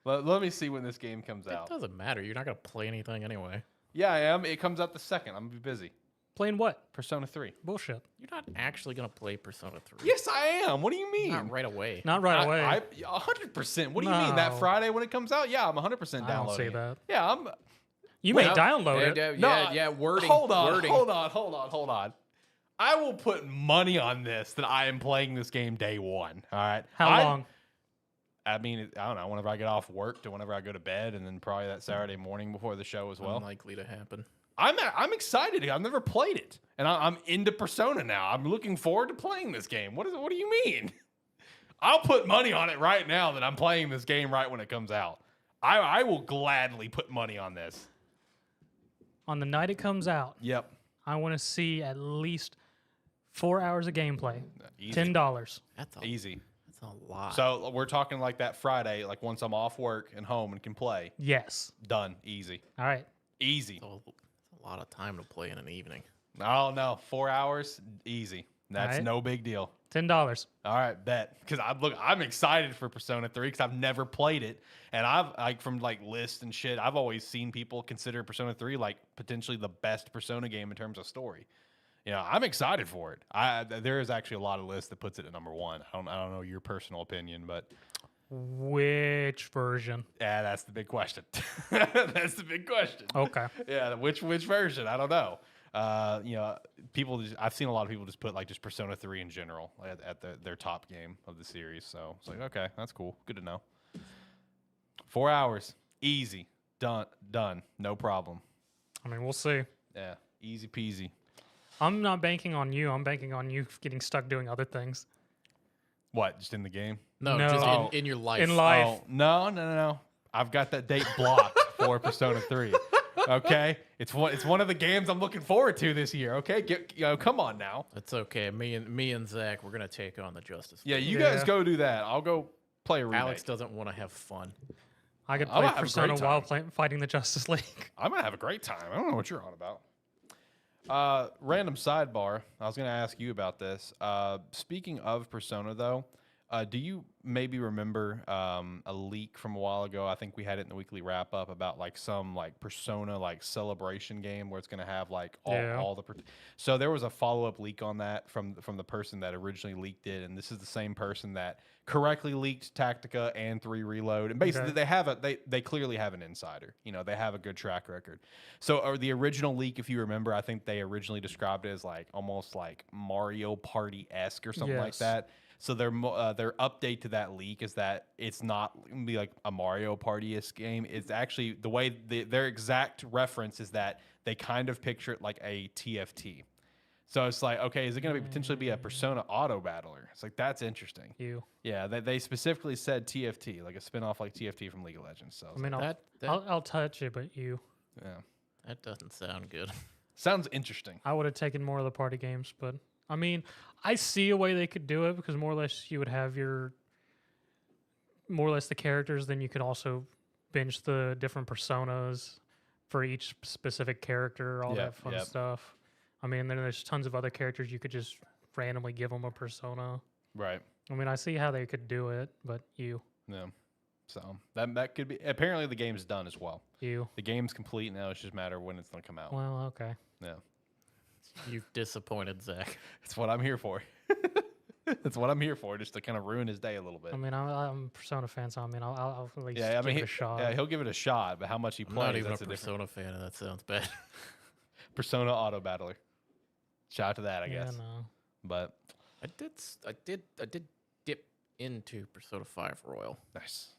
Let me see when this game comes It out. doesn't matter. You're not going to play anything anyway. Yeah, I am. It comes out the 2nd. I'm gonna be busy. Playing what? Persona 3. Bullshit. You're not actually going to play Persona 3. Yes, I am. What do you mean? Not right away. Not right away. 100%. What do you mean? That No. Friday when it comes out? Yeah, I'm 100% downloading. I don't say it. that. Yeah, I'm. You may Well, download it. Yeah, wording. Hold on, wording. hold on. I will put money on this that I am playing this game day one. All right. How long? I mean, I don't know. Whenever I get off work to whenever I go to bed, and then probably that Saturday morning before the show as well. Unlikely to happen. I'm excited. I've never played it, and I'm into Persona now. I'm looking forward to playing this game. What do you mean? I'll put money on it right now that I'm playing this game right when it comes out. I will gladly put money on this. On the night it comes out, Yep. I want to see at least 4 hours of gameplay. Easy. $10. That's a, Easy. that's a lot. So we're talking like that Friday, like once I'm off work and home and can play. Yes. Done. Easy. All right. Easy. That's a lot of time to play in an evening. Oh no, 4 hours. Easy. That's Alright. no big deal. $10. All right, bet. Because I'm excited for Persona 3 because I've never played it, and I've like from like lists and shit. I've always seen people consider Persona 3 like potentially the best Persona game in terms of story. I'm excited for it. There is actually a lot of lists that puts it at number one. I don't know your personal opinion, but Which version? yeah, that's the big question. That's the big question. Okay. Yeah, which version? I don't know. I've seen a lot of people just put like just Persona 3 in general at their top game of the series. So it's like, okay, that's cool. Good to know. 4 hours, easy, done, no problem. I mean, we'll see. Yeah, easy peasy. I'm not banking on you. I'm banking on you getting stuck doing other things. What? Just in the game? No, No. just Oh. in your life. In life. Oh, no. I've got that date blocked for Persona 3. Okay, it's one of the games I'm looking forward to this year. Okay, come on now. It's okay. Me and Zach, we're gonna take on the Justice League. Yeah, you Yeah. guys go do that. I'll go play a remake. Alex doesn't want to have fun. I could I'm play gonna have a Persona great while time. fighting the Justice League. I'm gonna have a great time. I don't know what you're on about. Random sidebar. I was gonna ask you about this. Speaking of Persona, though, do you maybe remember a leak from a while ago? I think we had it in the weekly wrap up about like some like Persona like celebration game where it's gonna have like all the. So there was a follow up leak on that from the person that originally leaked it, and this is the same person that correctly leaked Tactica and 3 Reload, and basically they clearly have an insider. They have a good track record. So the original leak, if you remember, I think they originally described it as like almost like Mario Party-esque or something like Yes. that. So their update to that leak is that it's not gonna be like a Mario Party-esque game. It's actually the way their exact reference is that they kind of picture it like a TFT. So it's like, okay, is it going to potentially be a Persona auto battler? It's like, that's interesting. Yeah, they specifically said TFT, like a spinoff like TFT from League of Legends. So I mean, That I'll touch it, but you. yeah, that doesn't sound good. sounds interesting. I would have taken more of the party games, but I mean, I see a way they could do it because more or less you would have your more or less the characters, then you could also binge the different personas for each specific character, all that fun stuff. I mean, then there's tons of other characters you could just randomly give them a persona. Right. I mean, I see how they could do it, but Yeah. So that could be. Apparently, the game's done as well. you. The game's complete now. It's just a matter of when it's going to come out. Well, okay. Yeah. You've disappointed Zach. That's what I'm here for. That's what I'm here for, just to kind of ruin his day a little bit. I mean, I'm a Persona fan, so I mean, I'll at least Yeah, I mean, give it a shot. Yeah, he'll give it a shot, but how much he I'm plays, not even a that's a different. Persona fan, and that sounds bad. Persona auto battler. Shout out to that, I guess. No. But I did dip into Persona 5 Royal nice.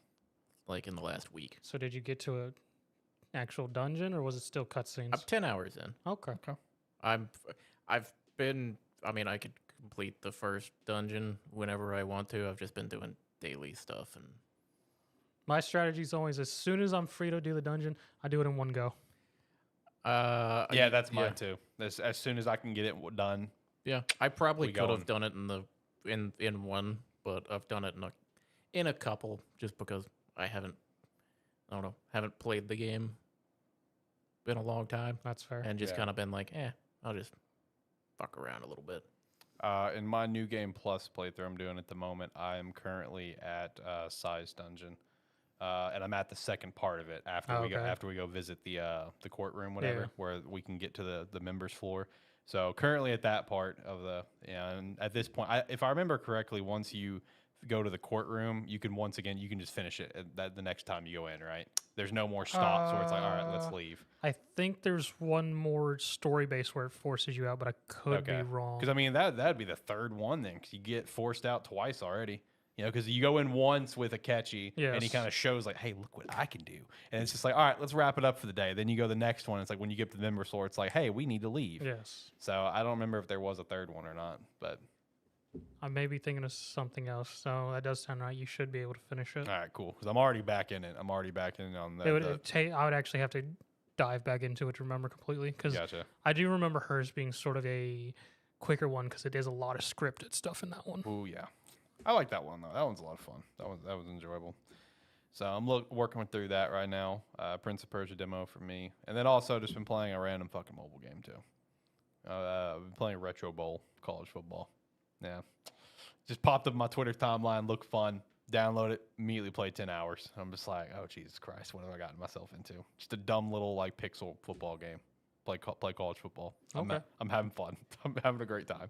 like in the last week. So did you get to a actual dungeon, or was it still cutscenes? I'm 10 hours in. Okay. I've been. I mean, I could complete the first dungeon whenever I want to. I've just been doing daily stuff, and My strategy is always as soon as I'm free to do the dungeon, I do it in one go. Yeah, that's mine too. As soon as I can get it done. Yeah, I probably We could going. have done it in one, but I've done it in a couple just because I haven't played the game in a long time That's fair. and just Yeah. kind of been like, I'll just fuck around a little bit. In my new game plus playthrough I'm doing at the moment, I am currently at Size Dungeon, and I'm at the second part of it after we go visit the courtroom, whatever, where we can get to the members floor. So currently at that part of and at this point, if I remember correctly, once you go to the courtroom, you can just finish it the next time you go in, right? There's no more stops where it's like, all right, let's leave. I think there's one more story base where it forces you out, but I could be wrong. Because I mean that'd be the third one then, because you get forced out twice already. Because you go in once with Akechi, and he kind of shows like, hey, look what I can do, and it's just like, all right, let's wrap it up for the day. Then you go the next one. It's like when you get to the member floor, it's like, hey, we need to leave. Yes. So I don't remember if there was a third one or not, but I may be thinking of something else, so that does sound right. You should be able to finish it. all right, cool. Because I'm already back in it. I'm already back in on I would actually have to dive back into it to remember completely, because Gotcha. I do remember hers being sort of a quicker one, because it is a lot of scripted stuff in that one. Ooh, yeah. I like that one though. That one's a lot of fun. That was enjoyable. So I'm working through that right now. Prince of Persia demo for me, and then also just been playing a random fucking mobile game too. I've been playing Retro Bowl college football. Yeah, just popped up my Twitter timeline. Looked fun. Download it. Immediately play 10 hours. I'm just like, oh Jesus Christ, what have I gotten myself into? Just a dumb little like pixel football game. play college football. Okay. I'm having fun. I'm having a great time.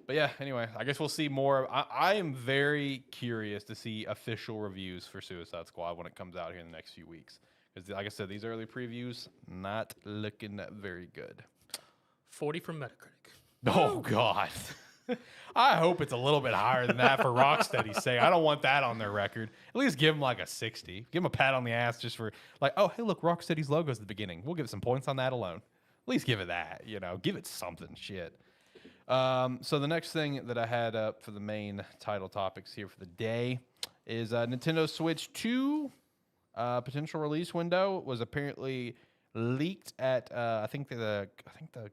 But yeah, anyway, I guess we'll see more. I am very curious to see official reviews for Suicide Squad when it comes out here in the next few weeks. Because, like I said, these early previews not looking very good. 40 from Metacritic. Oh God. I hope it's a little bit higher than that for Rocksteady's sake. I don't want that on their record. At least give them like a 60. Give them a pat on the ass just for like, oh, hey, look, Rocksteady's logo's at the beginning. We'll give it some points on that alone. At least give it that, give it something. Shit. So the next thing that I had up for the main title topics here for the day is Nintendo Switch 2 potential release window was apparently leaked at I think the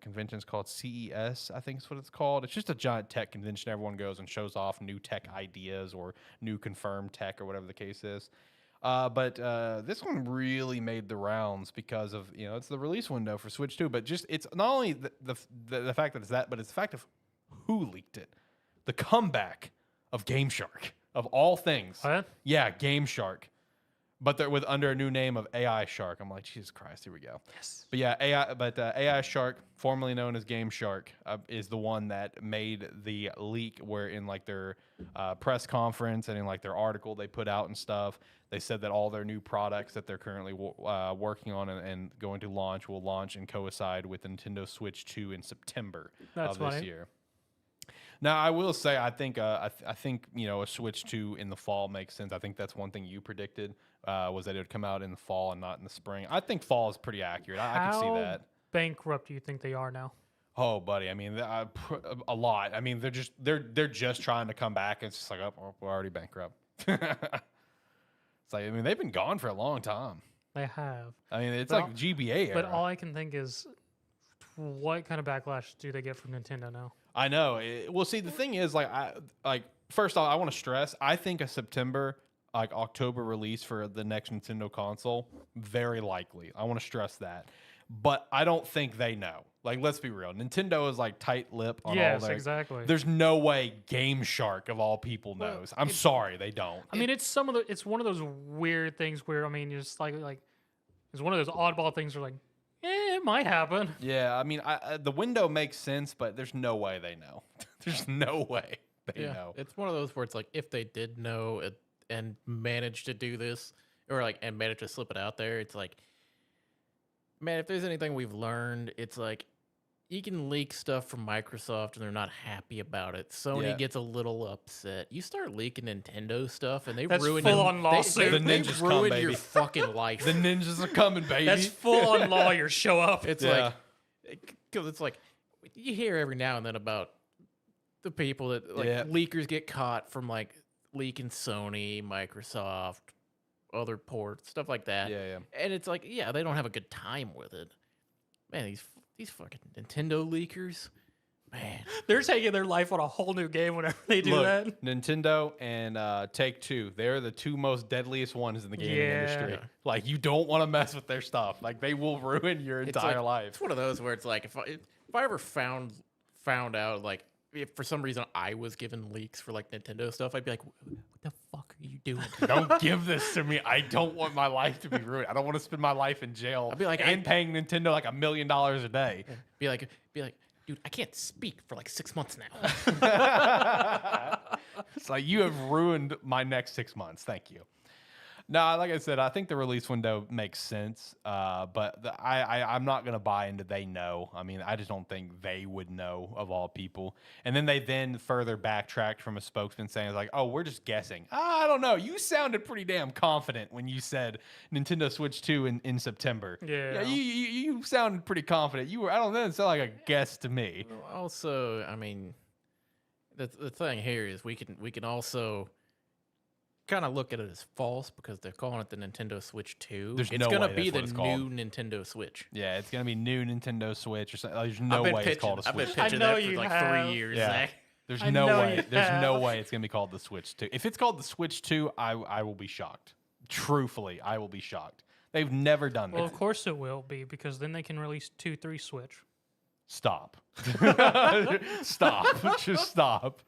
convention's called CES. I think is what it's called. It's just a giant tech convention. Everyone goes and shows off new tech ideas or new confirmed tech or whatever the case is. But this one really made the rounds because of it's the release window for Switch 2. But just it's not only the fact that it's that, but it's the fact of who leaked it. The comeback of Game Shark of all things. What? Yeah, Game Shark. But they're under a new name of AI Shark. I'm like, Jesus Christ, here we go. Yes. But yeah, AI Shark, formerly known as Game Shark, is the one that made the leak. Where in like their press conference and in like their article they put out and stuff, they said that all their new products that they're currently working on and going to launch will launch and coincide with the Nintendo Switch 2 in September of this year. Now, I will say, I think a Switch 2 in the fall makes sense. I think that's one thing you predicted was that it would come out in the fall and not in the spring. I think fall is pretty accurate. I can see that. How bankrupt do you think they are now? Oh, buddy. I mean, a lot. I mean, they're just trying to come back. It's just like, oh, we're already bankrupt. It's like, I mean, they've been gone for a long time. They have. I mean, it's like GBA era. But all I can think is, what kind of backlash do they get from Nintendo now? I know. Well, see, the thing is, first off, I want to stress, I think a September, October release for the next Nintendo console, very likely. I want to stress that. But I don't think they know. Like, let's be real. Nintendo is tight-lipped on all their... Yes, exactly. There's no way Game Shark, of all people, knows. I'm sorry, they don't. I mean, it's one of those weird things where, I mean, you're just like it's one of those oddball things where it might happen. Yeah, I mean, the window makes sense, but there's no way they know. There's no way they know. It's one of those where it's like, if they did know and managed to do this, or and managed to slip it out there, it's like, man, if there's anything we've learned, it's like, you can leak stuff from Microsoft and they're not happy about it. Sony gets a little upset. You start leaking Nintendo stuff and they ruin full-on lawsuit. The ninjas come, ruin baby. your fucking life. The ninjas are coming, baby. That's full-on lawyers show up. It's because it's like, you hear every now and then about the people that leakers get caught from leaking Sony, Microsoft, other ports, stuff like that. Yeah. And it's like, they don't have a good time with it. Man, these fucking Nintendo leakers, man. They're taking their life on a whole new game whenever they do that. Nintendo and Take-Two, they're the two most deadliest ones in the gaming industry. Like, you don't want to mess with their stuff. Like, they will ruin your entire life. It's one of those where it's like, if I ever found out, if for some reason I was given leaks for Nintendo stuff, I'd be like, what the fuck are you doing? Don't give this to me. I don't want my life to be ruined. I don't want to spend my life in jail. I'd be like, and paying Nintendo $1 million a day. Be like, dude, I can't speak for 6 months now. It's like, you have ruined my next 6 months. Thank you. No, like I said, I think the release window makes sense, but I'm not going to buy into they know. I mean, I just don't think they would know, of all people. And then they further backtracked from a spokesman saying, oh, we're just guessing. I don't know. You sounded pretty damn confident when you said Nintendo Switch 2 in September. Yeah. You sounded pretty confident. I don't know. It sounded like a guess to me. Also, I mean, the thing here is we can also kind of look at it as false because they're calling it the Nintendo Switch 2. It's going to be the new Nintendo Switch. Yeah, it's going to be new Nintendo Switch or something. There's no way it's called a Switch. I've been pitching that for 3 years. Yeah. Zach. There's no way. There's no way it's going to be called the Switch 2. If it's called the Switch 2, I will be shocked. Truthfully, I will be shocked. They've never done that. Well, of course it will be, because then they can release 2-3 Switch. Stop. Stop. Just stop.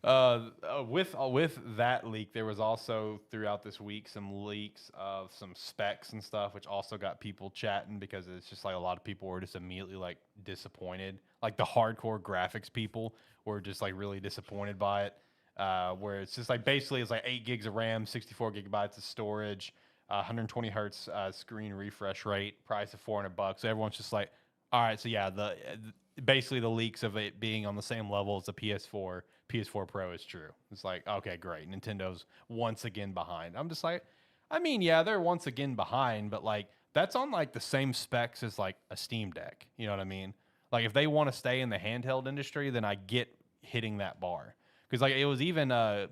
With that leak, there was also throughout this week some leaks of some specs and stuff, which also got people chatting because it's just like a lot of people were just immediately like disappointed. Like the hardcore graphics people were just like really disappointed by it. Where it's just like basically it's like 8 gigs of RAM, 64 gigabytes of storage, 120 hertz screen refresh rate, price of $400. So everyone's just like, all right, so yeah, basically the leaks of it being on the same level as the PS4 Pro is true. It's like, okay, great. Nintendo's once again behind. I'm just like, I mean, yeah, they're once again behind, but like that's on like the same specs as like a Steam Deck. You know what I mean? Like if they want to stay in the handheld industry, then I get hitting that bar. Because like it was even I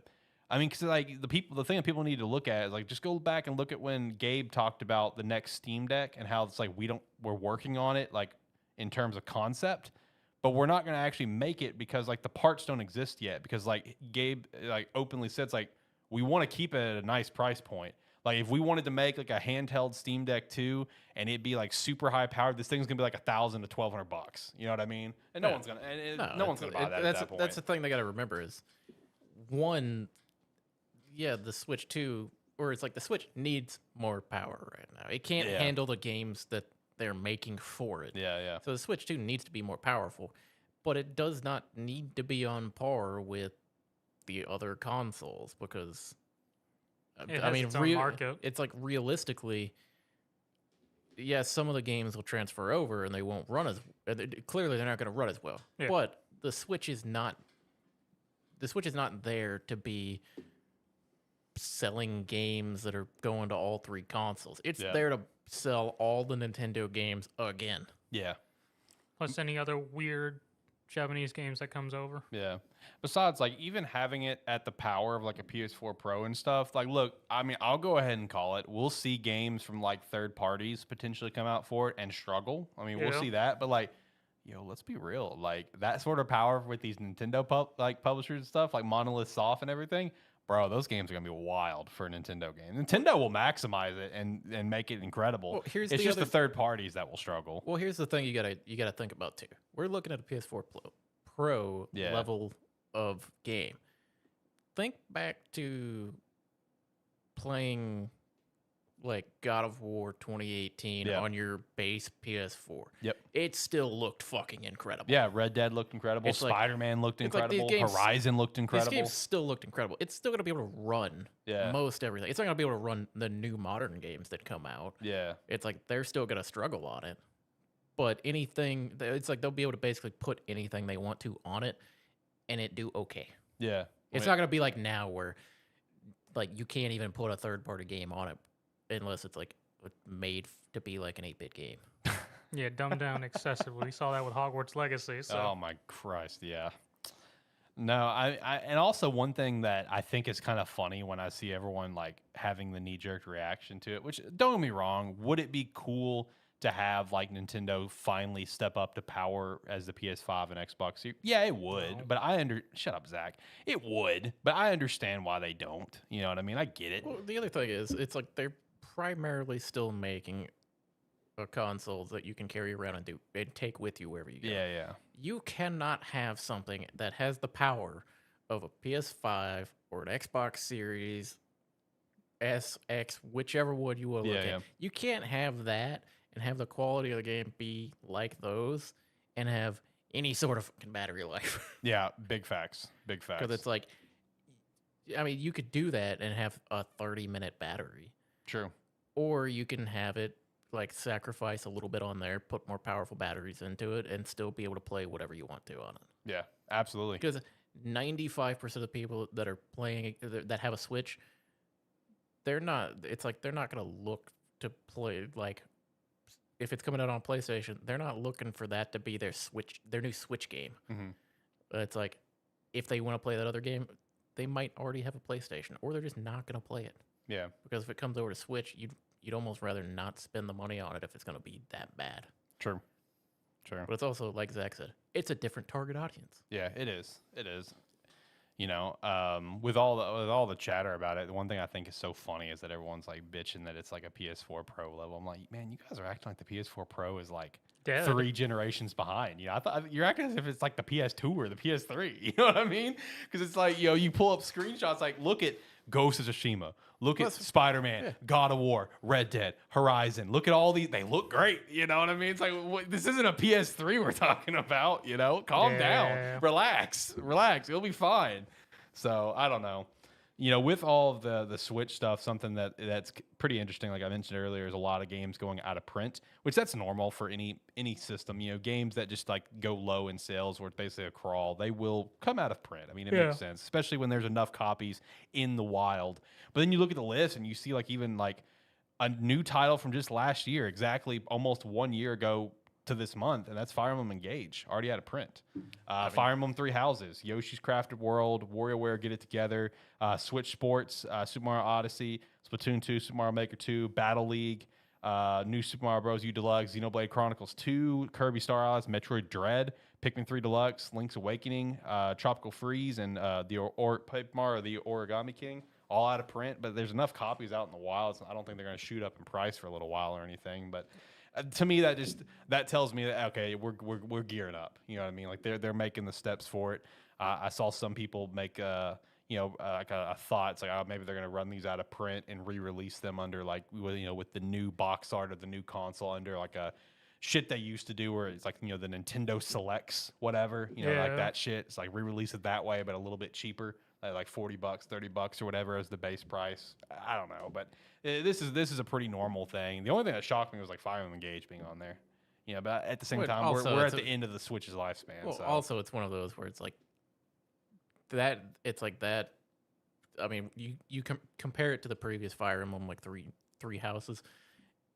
mean, because like the thing that people need to look at is like just go back and look at when Gabe talked about the next Steam Deck and how it's like we're working on it like in terms of concept, but we're not going to actually make it because like the parts don't exist yet. Because like Gabe like openly said, it's like we want to keep it at a nice price point. Like if we wanted to make like a handheld Steam Deck 2 and it'd be like super high powered, this thing's gonna be like $1,000 to $1,200. You know what I mean? And no one's gonna no one's gonna buy that at that point. That's the thing they got to remember is one, yeah, the Switch 2, or it's like the Switch needs more power right now. It can't handle the games that they're making for it. Yeah, yeah. So the Switch 2 needs to be more powerful, but it does not need to be on par with the other consoles because I mean, its own market. It's like realistically, yes, some of the games will transfer over and they won't run as clearly they're not going to run as well. Yeah. But the Switch is not there to be selling games that are going to all 3 consoles. It's there to sell all the Nintendo games again. Yeah. Plus any other weird Japanese games that comes over. Yeah. Besides, like, even having it at the power of, like, a PS4 Pro and stuff, like, look, I mean, I'll go ahead and call it. We'll see games from, like, third parties potentially come out for it and struggle. I mean, we'll see that. But, like, yo, let's be real. Like, that sort of power with these Nintendo, publishers and stuff, like Monolith Soft and everything, bro, those games are going to be wild for a Nintendo game. Nintendo will maximize it and make it incredible. Well, it's just the third parties that will struggle. Well, here's the thing you gotta think about, too. We're looking at a PS4 Pro level of game. Think back to playing like God of War 2018 on your base PS4. Yep. It still looked fucking incredible. Yeah, Red Dead looked incredible. Spider-Man looked incredible. Like Horizon looked incredible. These games still looked incredible. It's still going to be able to run most everything. It's not going to be able to run the new modern games that come out. Yeah. It's like they're still going to struggle on it. But anything, it's like they'll be able to basically put anything they want to on it and it do okay. Yeah. It's not going to be like now where like you can't even put a third-party game on it unless it's like made to be like an 8-bit game. Yeah, dumbed down excessively. We saw that with Hogwarts Legacy. So. Oh my Christ, yeah. No, I and also one thing that I think is kind of funny when I see everyone like having the knee-jerk reaction to it, which don't get me wrong, would it be cool to have like Nintendo finally step up to power as the PS5 and Xbox Series? Yeah, it would. No. But shut up, Zach. It would, but I understand why they don't. You know what I mean? I get it. Well, the other thing is, it's like they're primarily still making a console that you can carry around and take with you wherever you go. Yeah, yeah. You cannot have something that has the power of a PS5 or an Xbox Series S, X, whichever one you will look at. You can't have that and have the quality of the game be like those and have any sort of battery life. Yeah, big facts. Big facts. Because it's like, I mean, you could do that and have a 30-minute battery. True. Or you can have it like sacrifice a little bit on there, put more powerful batteries into it, and still be able to play whatever you want to on it. Yeah, absolutely. Because 95% of the people that are playing that have a Switch, they're not. It's like they're not going to look to play like if it's coming out on PlayStation. They're not looking for that to be their new Switch game. Mm-hmm. It's like if they want to play that other game, they might already have a PlayStation, or they're just not going to play it. Yeah. Because if it comes over to Switch, you'd almost rather not spend the money on it if it's going to be that bad. True. But it's also, like Zach said, it's a different target audience. Yeah, it is. It is. You know, with all the chatter about it, the one thing I think is so funny is that everyone's like bitching that it's like a PS4 Pro level. I'm like, man, you guys are acting like the PS4 Pro is like dead. 3 generations behind. You know, I thought you're acting as if it's like the PS2 or the PS3. You know what I mean? Because it's like, you know, you pull up screenshots like, look at Ghost of Tsushima, look at Spider-Man, God of War, Red Dead, Horizon. Look at all these. They look great. You know what I mean? It's like, this isn't a PS3 we're talking about. You know, calm down, relax. It'll be fine. So I don't know. You know, with all of the Switch stuff, something that's pretty interesting, like I mentioned earlier, is a lot of games going out of print, which that's normal for any system. You know, games that just like go low in sales, where it's basically a crawl, they will come out of print. I mean, it makes sense, especially when there's enough copies in the wild. But then you look at the list and you see like even like a new title from just last year, exactly almost 1 year ago to this month, and that's Fire Emblem Engage, already out of print. Fire Emblem Three Houses, Yoshi's Crafted World, WarioWare Get It Together, Switch Sports, Super Mario Odyssey, Splatoon 2, Super Mario Maker 2, Battle League, new Super Mario Bros. U Deluxe, Xenoblade Chronicles 2, Kirby Star Allies, Metroid Dread, Pikmin 3 Deluxe, Link's Awakening, Tropical Freeze, and Paper Mario the Origami King, all out of print, but there's enough copies out in the wild, so I don't think they're going to shoot up in price for a little while or anything, but to me, that tells me that okay, we're gearing up. You know what I mean? Like they're making the steps for it. I saw some people make like a thought. It's like, oh, maybe they're gonna run these out of print and re-release them under like with the new box art of the new console under like a shit they used to do where it's like the Nintendo Selects whatever like that shit. It's like re-release it that way, but a little bit cheaper. Like $40, $30 or whatever as the base price. I don't know, but this is a pretty normal thing. The only thing that shocked me was like Fire Emblem Engage being on there. But at the same time, we're at the end of the Switch's lifespan. Well, so. Also, it's one of those where it's like that. It's like that. I mean, you compare it to the previous Fire Emblem, like three houses,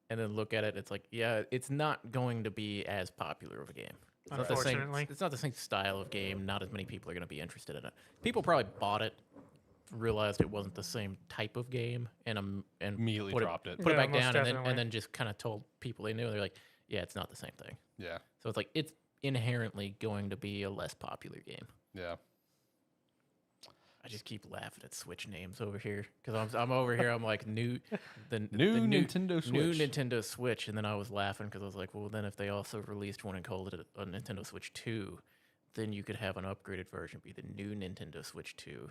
and then look at it. It's like, yeah, it's not going to be as popular of a game. It's not the same. It's not the same style of game. Not as many people are going to be interested in it. People probably bought it, realized it wasn't the same type of game, and immediately dropped it, put it back down, and then just kind of told people they knew. They're like, yeah, it's not the same thing. Yeah. So it's like it's inherently going to be a less popular game. Yeah. I just keep laughing at Switch names over here because I'm over here. I'm like new Nintendo Switch. New Nintendo Switch, and then I was laughing because I was like, well, then if they also released one and called it a Nintendo Switch 2, then you could have an upgraded version be the new Nintendo Switch 2.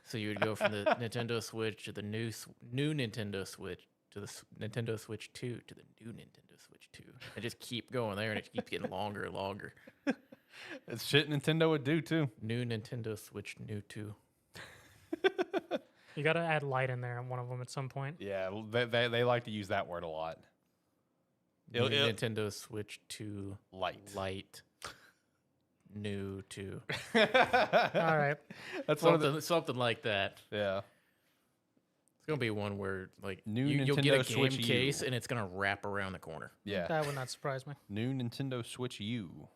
So you would go from the Nintendo Switch to the new Nintendo Switch to the Nintendo Switch 2 to the new Nintendo Switch 2, and just keep going there, and it keeps getting longer and longer. It's shit Nintendo would do too. New Nintendo Switch New 2. You got to add light in there on one of them at some point. Yeah, they like to use that word a lot. Nintendo Switch 2 Light. New 2. All right. That's something like that. Yeah. It's going to be one where like Nintendo you'll get a game Switch case U. and it's going to wrap around the corner. Yeah. That would not surprise me. New Nintendo Switch U.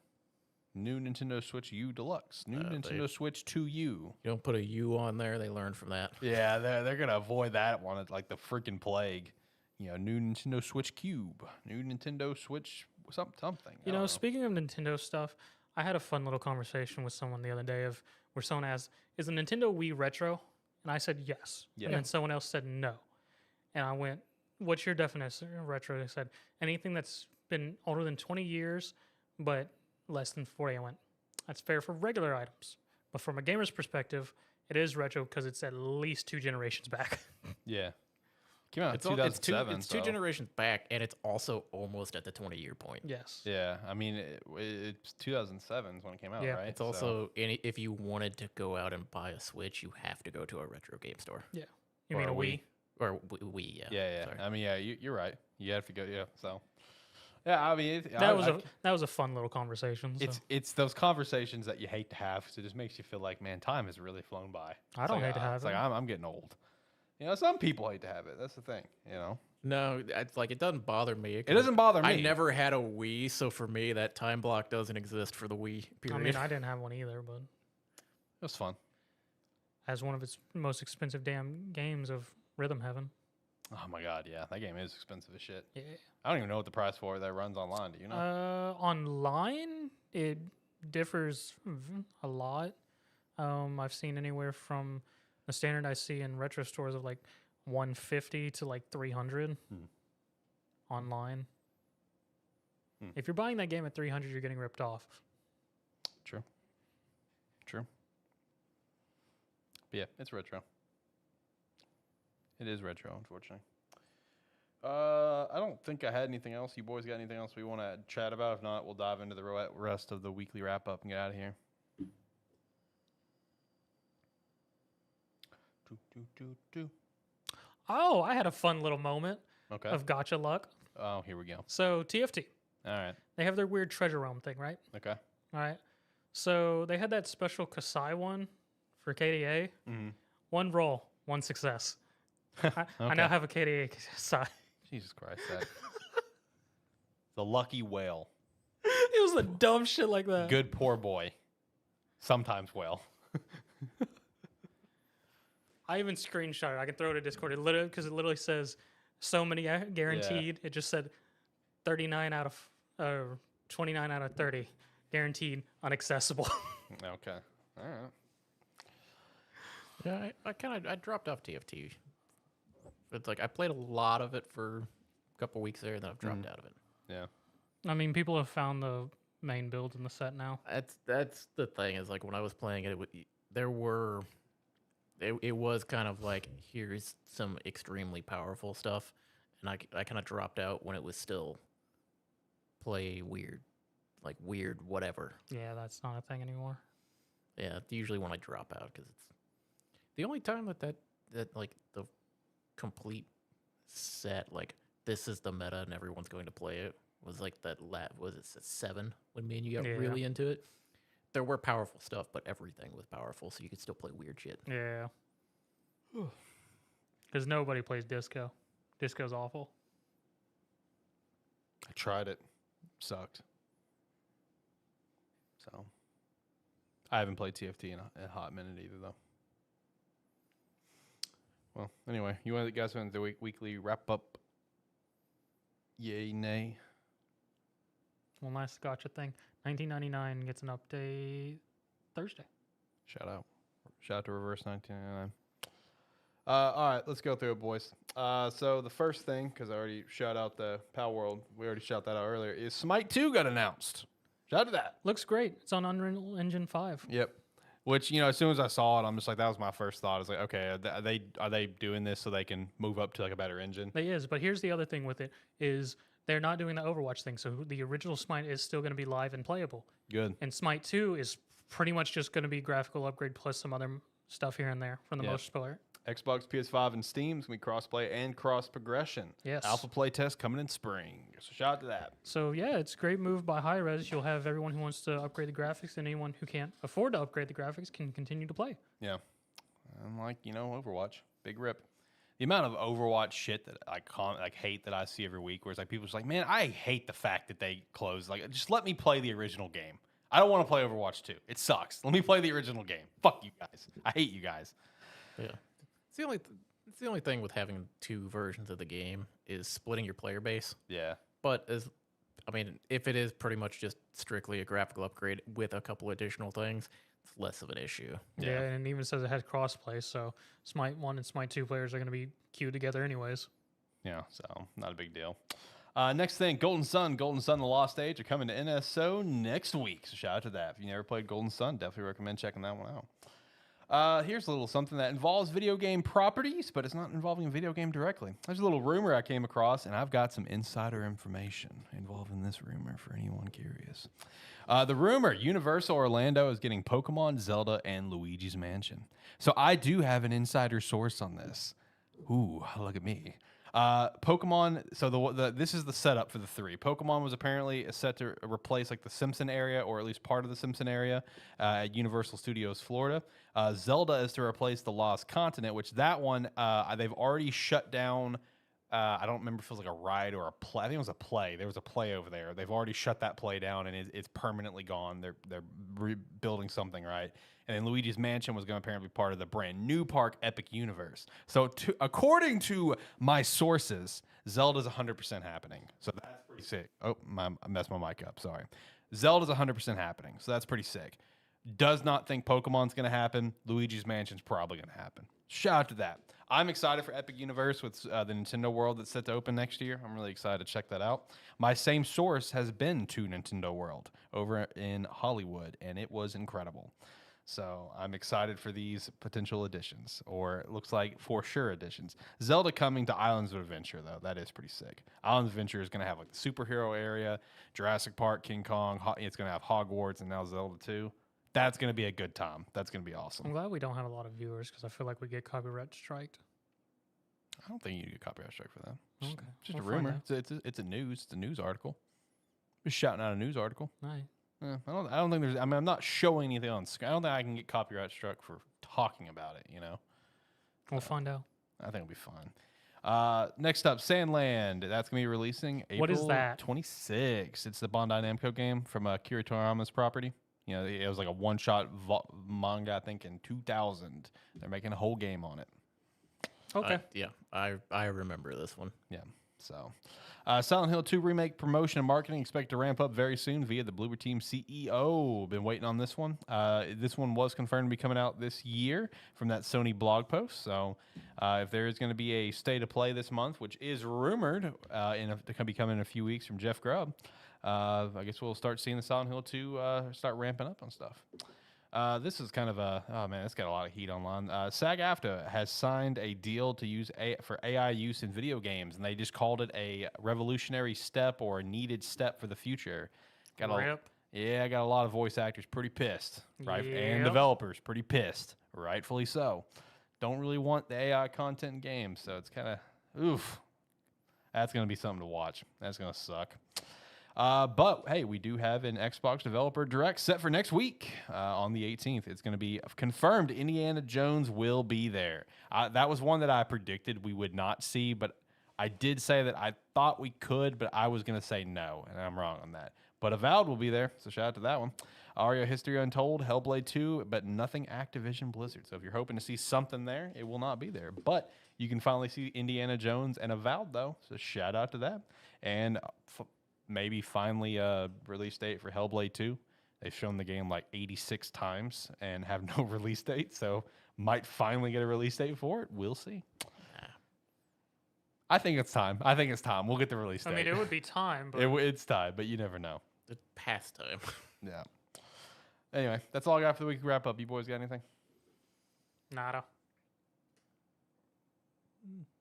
New Nintendo Switch U Deluxe. New Nintendo Switch 2U. You don't put a U on there, they learn from that. Yeah, they're going to avoid that one like the freaking plague. New Nintendo Switch Cube. New Nintendo Switch something. Speaking of Nintendo stuff, I had a fun little conversation with someone the other day where someone asked, is the Nintendo Wii retro? And I said yes. Yeah. And then someone else said no. And I went, what's your definition of retro? They said, anything that's been older than 20 years, but less than 40. I went, that's fair for regular items. But from a gamer's perspective, it is retro because it's at least 2 generations back. Yeah. Came out in 2007. It's two generations back, and it's also almost at the 20-year point. Yes. Yeah. I mean, it's 2007 is when it came out, right? It's also, if you wanted to go out and buy a Switch, you have to go to a retro game store. Yeah. You mean a Wii? Or Wii, yeah. Yeah. Sorry. I mean, yeah, you're right. You have to go, yeah. So, yeah, I mean, that was a fun little conversation. So. It's those conversations that you hate to have because it just makes you feel like, man, time has really flown by. I don't hate to have it. It's like I'm getting old. Some people hate to have it. That's the thing. No, it's like it doesn't bother me. It doesn't bother me. I never had a Wii, so for me, that time block doesn't exist for the Wii. Period. I mean, I didn't have one either, but it was fun. As one of its most expensive damn games of Rhythm Heaven. Oh my god, yeah, that game is expensive as shit. Yeah. I don't even know what the price for it that runs online. Do you know? Online, it differs a lot. I've seen anywhere from the standard I see in retro stores of like 150 to like 300 online. If you're buying that game at 300, you're getting ripped off. True. True. But yeah, it's retro. It is retro, unfortunately. I don't think I had anything else. You boys got anything else we want to chat about? If not, we'll dive into the rest of the weekly wrap up and get out of here. Oh, I had a fun little moment Okay. of gotcha luck. Oh, here we go. So TFT, All right. they have their weird treasure realm thing, right? Okay. All right. So they had that special Kasai one for KDA. Mm-hmm. One roll, one success. I Okay. now have a KDA Kasai. Jesus Christ, that. The lucky whale. It was the dumb shit like that. Good poor boy. Sometimes whale. I even screenshot it. I can throw it to Discord. It literally, because it literally says so many guaranteed. It just said 39 out of 29 out of 30 guaranteed inaccessible. Okay. All right. Yeah, I dropped off TFT. It's like I played a lot of it for a couple weeks there, and then I've dropped out of it. Yeah. I mean, people have found the main builds in the set now. That's the thing is like when I was playing it, it was kind of like here's some extremely powerful stuff, and I kind of dropped out when it was still play weird, like weird whatever. Yeah, that's not a thing anymore. Yeah, usually when I drop out because it's the only time that like the complete set like this is the meta and everyone's going to play it was like that was it 7 when me and you got really into it. There were powerful stuff, but everything was powerful, so you could still play weird shit. Yeah. Because nobody plays disco. Disco's awful. I tried it. Sucked. So. I haven't played TFT in a hot minute either, though. Well, anyway, you guys want the weekly wrap up? Yay, nay? One last gotcha thing. 1999 gets an update Thursday. Shout out to Reverse 1999. All right, let's go through it, boys. So the first thing, because I already shout out the Pal World, we already shout that out earlier, is Smite 2 got announced. Shout out to that. Looks great. It's on Unreal Engine 5. Yep. Which, as soon as I saw it, I'm just like, that was my first thought. I was like, okay, are they doing this so they can move up to like a better engine? It is, but here's the other thing with it is they're not doing the Overwatch thing, so the original Smite is still going to be live and playable. Good. And Smite 2 is pretty much just going to be graphical upgrade plus some other stuff here and there from the most part. Xbox, PS5, and Steam's going to be crossplay and cross progression. Yes. Alpha play test coming in spring. So shout out to that. So yeah, it's a great move by Hi-Rez. You'll have everyone who wants to upgrade the graphics, and anyone who can't afford to upgrade the graphics can continue to play. Yeah. Unlike, Overwatch. Big rip. The amount of Overwatch shit that I hate that I see every week, where it's like people just like, man, I hate the fact that they closed. Like, just let me play the original game. I don't want to play Overwatch 2. It sucks. Let me play the original game. Fuck you guys. I hate you guys. Yeah. It's the only thing with having 2 versions of the game is splitting your player base. Yeah. But if it is pretty much just strictly a graphical upgrade with a couple additional things, it's less of an issue. Yeah, and it even says it has crossplay, so Smite 1 and Smite 2 players are going to be queued together anyways. Yeah, so not a big deal. Next thing, Golden Sun, The Lost Age are coming to NSO next week. So shout out to that. If you never played Golden Sun, definitely recommend checking that one out. Here's a little something that involves video game properties, but it's not involving a video game directly. There's a little rumor I came across, and I've got some insider information involving this rumor for anyone curious. The rumor, Universal Orlando is getting Pokemon, Zelda, and Luigi's Mansion. So I do have an insider source on this. Ooh, look at me. Pokemon, so this is the setup for the 3. Pokemon was apparently set to replace like the Simpson area, or at least part of the Simpson area at Universal Studios Florida. Zelda is to replace the Lost Continent, which that one, they've already shut down. I don't remember if it was like a ride or a play. I think it was a play. There was a play over there. They've already shut that play down, and it's permanently gone. They're rebuilding something, right? And then Luigi's Mansion was going to apparently be part of the brand new park Epic Universe. So according to my sources, Zelda's 100% happening. So that's pretty sick. Oh, I messed my mic up. Sorry. Zelda's 100% happening. So that's pretty sick. Does not think Pokemon's going to happen. Luigi's Mansion's probably going to happen. Shout out to that. I'm excited for Epic Universe with the Nintendo World that's set to open next year. I'm really excited to check that out. My same source has been to Nintendo World over in Hollywood, and it was incredible. So I'm excited for these potential additions, or it looks like for sure additions. Zelda coming to Islands of Adventure, though. That is pretty sick. Islands of Adventure is going to have like the superhero area, Jurassic Park, King Kong. It's going to have Hogwarts, and now Zelda 2. That's going to be a good time. That's going to be I'm awesome. glad we don't have a lot of viewers because I feel like we get copyright striked. I don't think you get copyright strike for that. Okay, Just we'll a find rumor. out. It's a news. It's a news article. Just shouting out a news article. Nice. I don't think there's. I mean, I'm not showing anything on screen. I don't think I can get copyright struck for talking about it. You know. We'll find out. I think it'll be fine. Next up, Sandland. That's gonna be releasing April What is that? 26th. It's the Bandai Namco game from Akira Toriyama's property. You know, it was like a one-shot manga, I think, in 2000. They're making a whole game on it. Okay. Yeah, I remember this one. Yeah. So, Silent Hill 2 remake promotion and marketing expect to ramp up very soon via the Bloober Team CEO. Been waiting on this one. This one was confirmed to be coming out this year from that Sony blog post. So, if there is going to be a state of play this month, which is rumored to be coming in a few weeks from Jeff Grubb, I guess we'll start seeing the Silent Hill 2 start ramping up on stuff. This is kind of it's got a lot of heat online. SAG-AFTRA has signed a deal to use for AI use in video games, and they just called it a revolutionary step or a needed step for the future. I got a lot of voice actors pretty pissed, right? And Yep. developers pretty pissed, rightfully so. Don't really want the AI content in games, so it's kind of oof. That's gonna be something to watch. That's gonna suck. But hey, we do have an Xbox Developer Direct set for next week on the 18th. It's going to be confirmed Indiana Jones will be there. That was one that I predicted we would not see, but I did say that I thought we could, but I was going to say no, and I'm wrong on that. But Avowed will be there, so shout out to that one. Aria History Untold, Hellblade 2, but nothing Activision Blizzard. So if you're hoping to see something there, it will not be there. But you can finally see Indiana Jones and Avowed, though, so shout out to that. And maybe finally a release date for Hellblade 2. They've shown the game like 86 times and have no release date, so might finally get a release date for it. We'll see. I think it's time. We'll get the release date. I mean, it would be time, but It's time, but you never know. It's pastime. Yeah. Anyway, that's all I got for the week. Wrap up. You boys got anything? nada.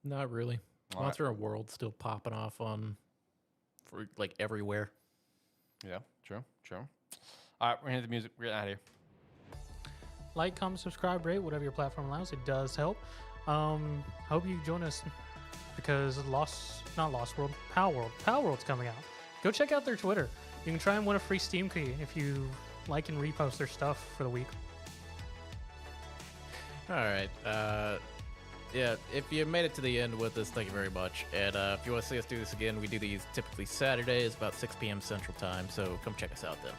Not really. All Monster of World still popping off for like everywhere. Yeah, true. All right, we're going to hit the music. We're getting out of here. Like, comment, subscribe, rate, whatever your platform allows. It does help. Hope you join us because Power World's coming out. Go check out their Twitter. You can try and win a free Steam key if you like and repost their stuff for the week. All right. Yeah, if you made it to the end with us, thank you very much. And if you want to see us do this again, we do these typically Saturdays, about 6 p.m. Central Time. So come check us out then.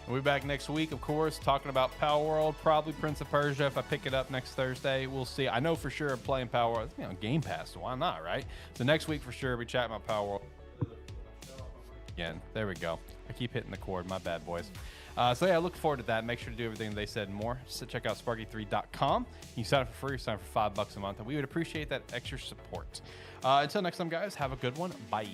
We'll be back next week, of course, talking about Power World, probably Prince of Persia if I pick it up next Thursday. We'll see. I know for sure I'm playing Power World. It's on Game Pass, so why not, right? So next week for sure, we chat about Power World. Again, there we go. I keep hitting the cord. My bad, boys. So yeah, I look forward to that. Make sure to do everything they said and more. So check out Sparky3.com. You can sign up for free, sign up for $5 a month, and we would appreciate that extra support. Until next time, guys, have a good one. Bye.